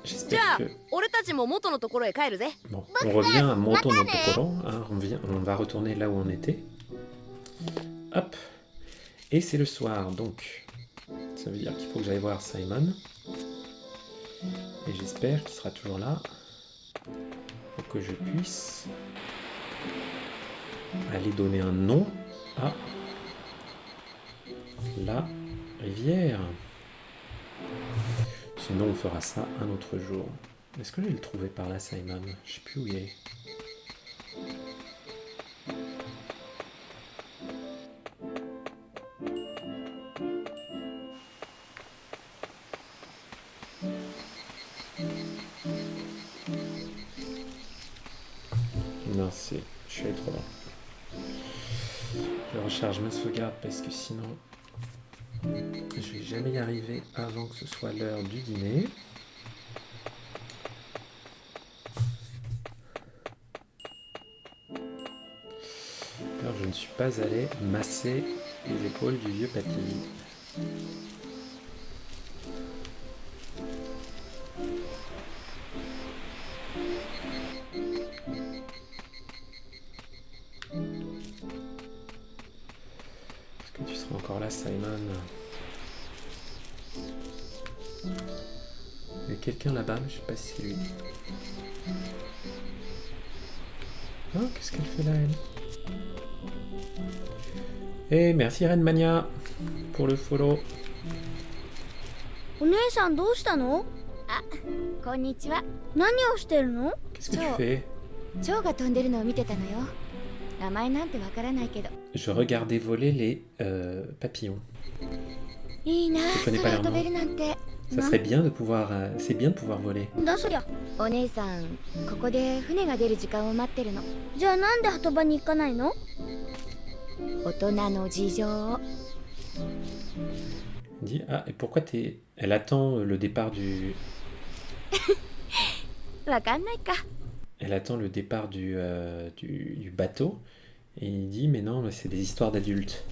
j'espère que... 俺たちも元のところへ帰るぜ。 Bon, on revient à Moto no Tokoro, hein, on va retourner là où on était. Hop. Et c'est le soir, donc ça veut dire qu'il faut que j'aille voir Simon. Et j'espère qu'il sera toujours là pour que je puisse aller donner un nom à la rivière. Sinon on fera ça un autre jour. Est-ce que je vais le trouver par là, Simon? Je sais plus où il est. Non, je suis allé trop loin. Je recharge ma sauvegarde parce que sinon je vais jamais y arriver avant que ce soit l'heure du dîner. Alors je ne suis pas allé masser les épaules du vieux papy. Est-ce que tu seras encore là, Simon? Il y a quelqu'un là-bas, mais je sais pas si c'est lui. Oh, qu'est-ce qu'elle fait là, elle? Eh, merci Renmania pour le follow. お姉さんどうしたの？こんにちは。何をしてるの？ Qu'est-ce que tu fais? 蝶が飛んでるのを見てたのよ。名前なんてわからないけど。Je regardais voler les papillons. いいな、 Je connais pas 空 leur 飛べ nom. るなんて。 Ça serait bien de pouvoir... c'est bien de pouvoir voler. だそりゃ。お姉さん、ここで船が出る時間を待ってるの。じゃあなんで鳩場に行かないの？大人の事情。 Elle dit, ah, et pourquoi t'es... Elle attend le départ du... わかんないか。 Elle attend le départ du bateau. Et il dit, mais non, mais c'est des histoires d'adultes.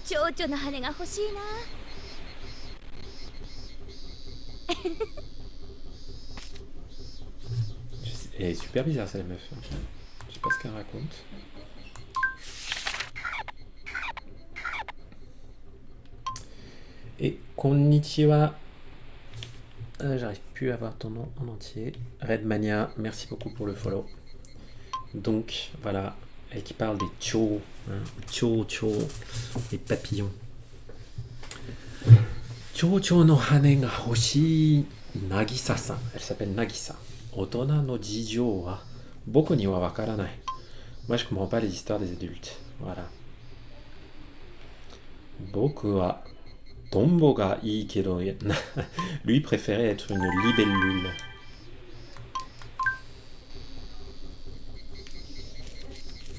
蝶々の羽が欲しいな。 Elle est super bizarre, cette meuf. Je sais pas ce qu'elle raconte. Et konnichiwa. J'arrive plus à voir ton nom en entier. Redmania, merci beaucoup pour le follow. Donc, voilà, elle qui parle des cho, hein, cho, les papillons. Cho no hane ga hoshii Nagisa-san. Elle s'appelle Nagisa. Otona no jijou wa boku ni wa wakaranai. Moi, je comprends pas les histoires des adultes. Voilà. Boku wa tombo ga ii kedo. Lui préférait être une libellule.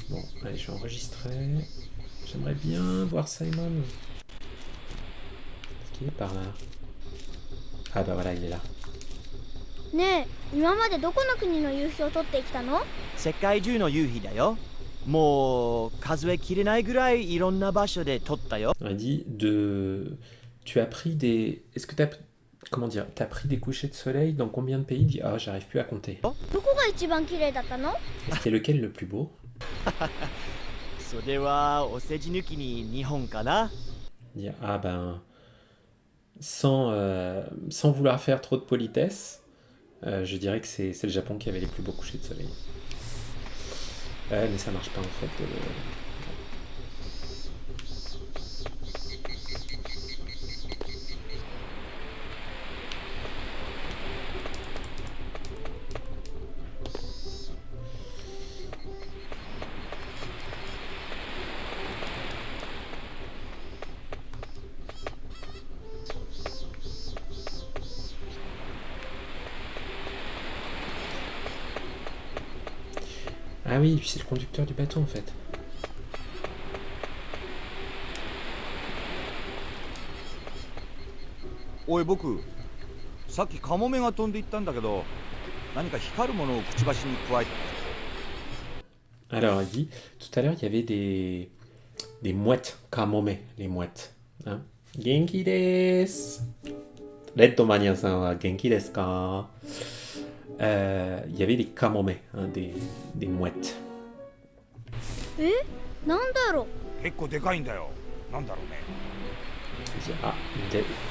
Bon, allez, je vais enregistrer. J'aimerais bien voir Simon. Est-ce qu'il est par là? Ah bah voilà, il est là. ねえ、今までどこの国の夕日を撮ってきたの？世界中の夕日だよ。もう数えきれないぐらいいろんな場所で撮ったよ。 Il dit de... Tu as pris des... Est-ce que t'as... Comment dire? T'as pris des couchers de soleil dans combien de pays? Il dit, ah, j'arrive plus à compter. どこが一番綺麗だったの？ C'était lequel le plus beau? それはお世辞抜きに日本かな。 Il dit, ah ben... Sans vouloir faire trop de politesse, je dirais que c'est le Japon qui avait les plus beaux couchers de soleil. Mais ça marche pas en fait. Ah oui, c'est le conducteur du bateau en fait. おい僕、さっきカモメが飛んでいったんだけど、何か光るものをくちばしに加えて。 Alors, il dit, tout à l'heure, il y avait des mouettes, kamome, les mouettes. Hein? Genki desu. Reddomania-san wa genki desu ka? Il y avait des kamome, hein, des mouettes. なんだろう。結構でかいんだよ。なんだろうね。 Ah,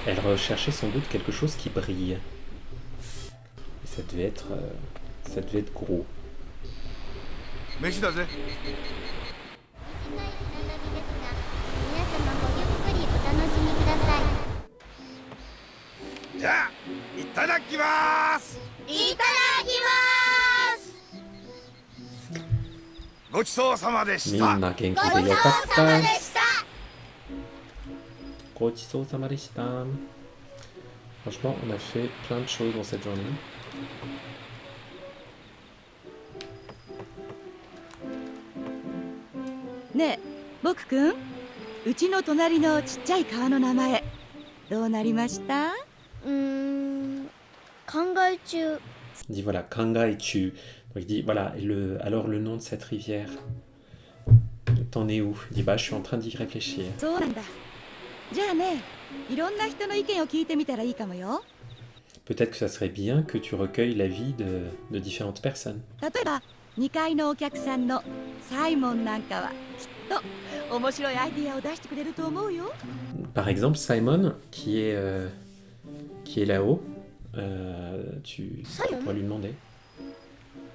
elle recherchait sans doute quelque chose qui brille. Et ça devait être gros. 飯だぜ。短い船旅ですが、皆様ごゆっくりお楽しみください。じゃあいただきます。いただきます。ごちそうさまでした。 Minna genki ごち de そうさま yokatta. でした。 Gochiso-sama deshita. Franchement, on a fait plein de choses dans cette journée. ねえ僕くん、うちの隣のちっちゃい川の名前どうなりました？考え中。 Il dit voilà, Kangaichu. Donc il dit voilà, alors le nom de cette rivière. T'en es où? Il dit bah je suis en train d'y réfléchir. そうなんだ。じゃあね、いろんな人の意見を聞いてみたらいいかもよ。 Peut-être que ça serait bien que tu recueilles l'avis de différentes personnes. 例えば2階のお客さんのサイモンなんかはきっと面白いアイディアを出してくれると思うよ。 Par exemple, Simon, qui est là-haut, tu Simon? pourrais lui demander.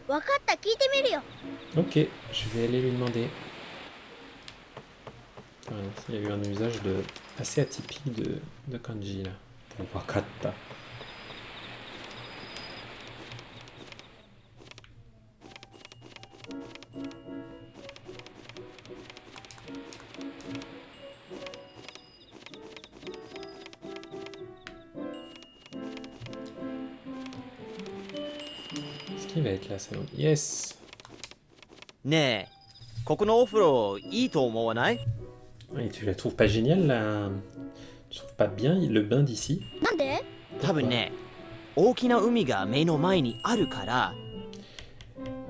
わかった、聞いてみるよ。 Ok, je vais aller lui demander. Voilà, il y a eu un usage assez atypique de kanji là, pour Wakata. Est-ce qu'il va être là, ça? Yes! ねえ、ここのお風呂いいと思わない？ Et tu la trouves pas géniale là? Tu trouves pas bien le bain d'ici? なんで？多分ね、大きな海が目の前にあるから。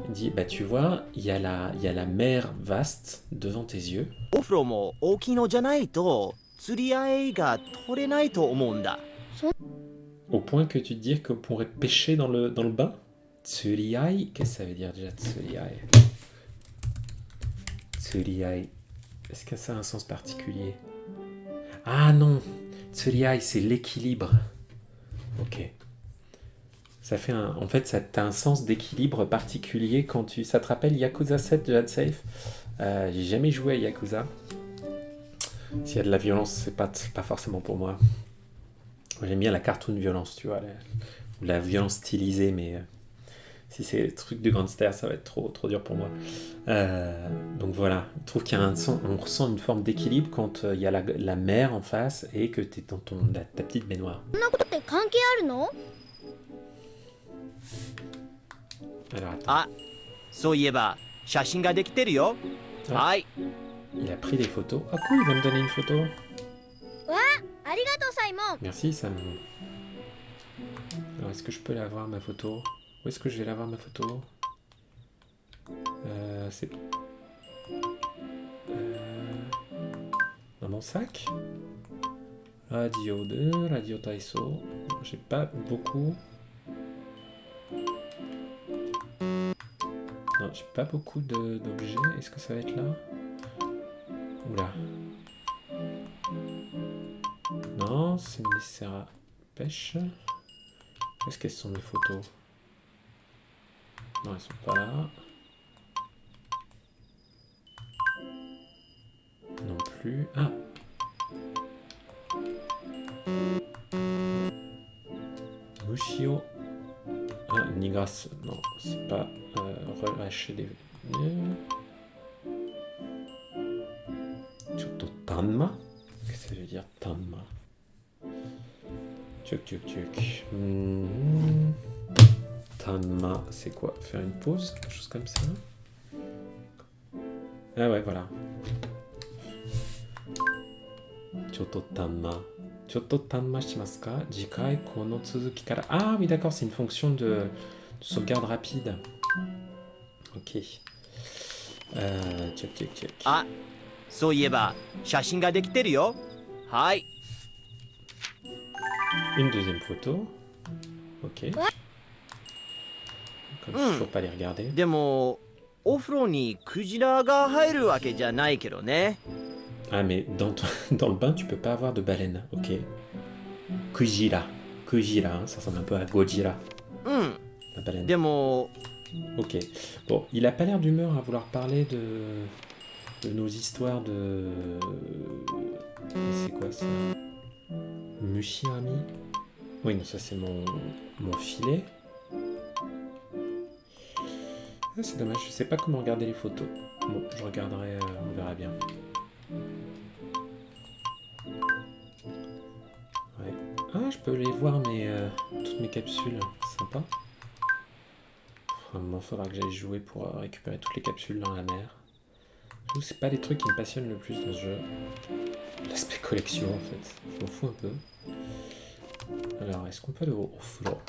Il dit bah tu vois, il y a la mer vaste devant tes yeux. お風呂も大きいのじゃないと釣り合いが取れないと思うんだ。 Au point que tu te dis qu'on pourrait pêcher dans le bain? Tsuriai, qu'est-ce que ça veut dire déjà Tsuriai? Tsuriai. Est-ce que ça a un sens particulier? Ah non, Tsuriai, c'est l'équilibre. Ok. Ça fait en fait, ça a un sens d'équilibre particulier quand tu... Ça te rappelle Yakuza 7, Jade Safe? J'ai jamais joué à Yakuza. S'il y a de la violence, c'est pas forcément pour moi. Moi, j'aime bien la cartoon violence, tu vois, la violence stylisée, mais si c'est des trucs de gangster, ça va être trop dur pour moi. Donc voilà, je trouve qu'il y a on ressent une forme d'équilibre quand il y a la mer en face et que tu es dans ta petite baignoire. そんなことって関係あるの？ Alors attends, あ、そういえば写真ができてるよ。あはい。 il a pris des photos. Ah cool, il va me donner une photo. ありがとう、サイモン。 Merci, Sam. Alors, est-ce que je peux la voir, ma photo? Où est-ce que je vais la voir, ma photo? C'est... dans mon sac? Radio 2, Radio Taiso. J'ai pas beaucoup... Non, j'ai pas beaucoup d'objets. Est-ce que ça va être là? Oula. Non, c'est nécessaire à pêche. Est-ce qu'elles sont mes photos? Non, elles sont pas là. Non plus. Ah! Mushio. Ah, Nigras. Non, c'est pas relâcher des... Choto Tanma? Qu'est-ce que ça veut dire Tanma? Tchuk. Tanma, c'est quoi? Faire une pause? Quelque chose comme ça? Ah ouais, voilà. Choto Tanma. ちょっと短話しますか？次回この続きから。Ah oui, d'accord, c'est une fonction de sauvegarde rapide. Ok. Check, check, check. あ、そういえば写真ができてるよ。はい。 Une deuxième photo. Ok. Comme il faut pas les regarder. でもお風呂にクジラが入るわけじゃないけどね。 Ah, mais dans le bain, tu peux pas avoir de baleine. Ok. Kujira. Kujira, hein, ça ressemble un peu à Gojira. うん。 La baleine. でも Ok. Bon, il a pas l'air d'humeur à vouloir parler de nos histoires de. C'est quoi ça? Mushirami? Oui, non, ça c'est mon filet. Ah, c'est dommage, je sais pas comment regarder les photos. Bon, je regarderai, on verra bien. Ouais. Ah, je peux les voir, toutes mes capsules. Sympa. À un moment, il faudra que j'aille jouer pour récupérer toutes les capsules dans la mer. J'avoue, c'est pas les trucs qui me passionnent le plus dans ce jeu. L'aspect collection, en fait. Je m'en fous un peu. Alors, est-ce qu'on peut aller au floor?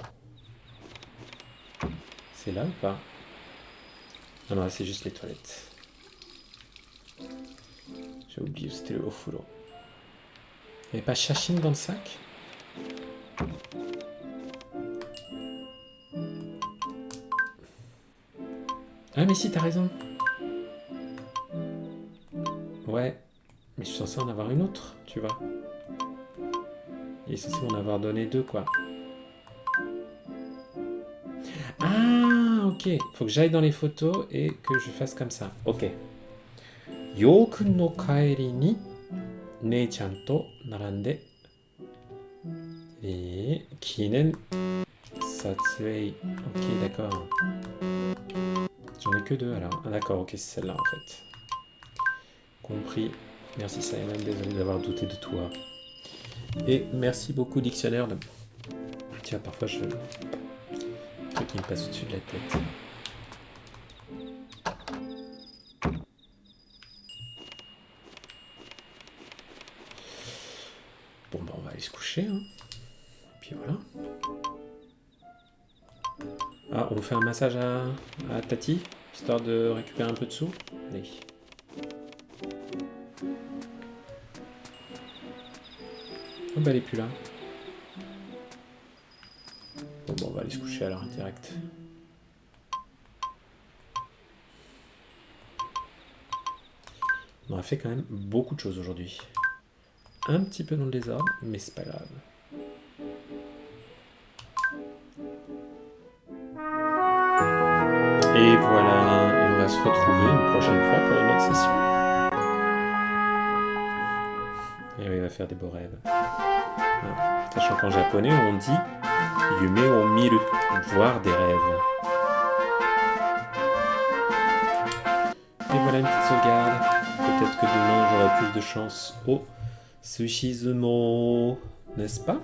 C'est là ou pas? Ah non, c'est juste les toilettes. J'ai oublié, c'était le haut floor. Il n'y avait pas Chachine dans le sac? Ah mais si, t'as raison. Ouais, mais je suis censé en avoir une autre, tu vois. Il est censé m'en avoir donné deux, quoi. Ah, ok. Faut que j'aille dans les photos et que je fasse comme ça. Ok. Yoku no kaeri ni nei-chan to narande et kinen satsuei. Ok, d'accord. J'en ai que deux alors. Ah d'accord, ok, c'est celle-là en fait. Compris. Merci Simon, désolé d'avoir douté de toi. Et merci beaucoup Dictionnaire. Tiens, parfois je... Un truc qui me passe au-dessus de la tête. Bon bah on va aller se coucher. Hein. Puis voilà. Ah, on fait un massage à Tati, histoire de récupérer un peu de sous. Allez. Oh bah elle est plus là. Bon bah on va aller se coucher alors, direct. On a fait quand même beaucoup de choses aujourd'hui. Un petit peu dans le désordre, mais c'est pas grave. Et voilà, et on va se retrouver une prochaine fois pour une autre session. Et oui, il va faire des beaux rêves. Ah, sachant qu'en japonais, on dit Yume o miru, voir des rêves. Et voilà une petite sauvegarde. Peut-être que demain j'aurai plus de chance au Sushizumo, n'est-ce pas?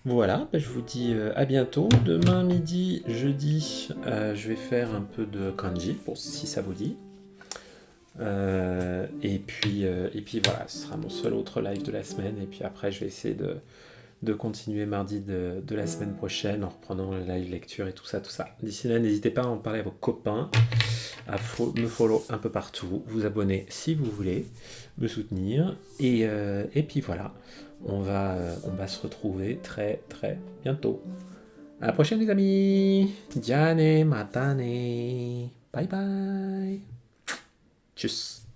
Voilà, bah je vous dis à bientôt. Demain midi, jeudi, je vais faire un peu de kanji, pour si ça vous dit. Et puis voilà, ce sera mon seul autre live de la semaine. Et puis après, je vais essayer de continuer mardi de la semaine prochaine en reprenant le live lecture et tout ça, tout ça. D'ici là, n'hésitez pas à en parler à vos copains, à me follow un peu partout, vous abonner si vous voulez, me soutenir. Et puis voilà. On va se retrouver très très bientôt. À la prochaine les amis. Jane, matane. Bye bye. Tchuss.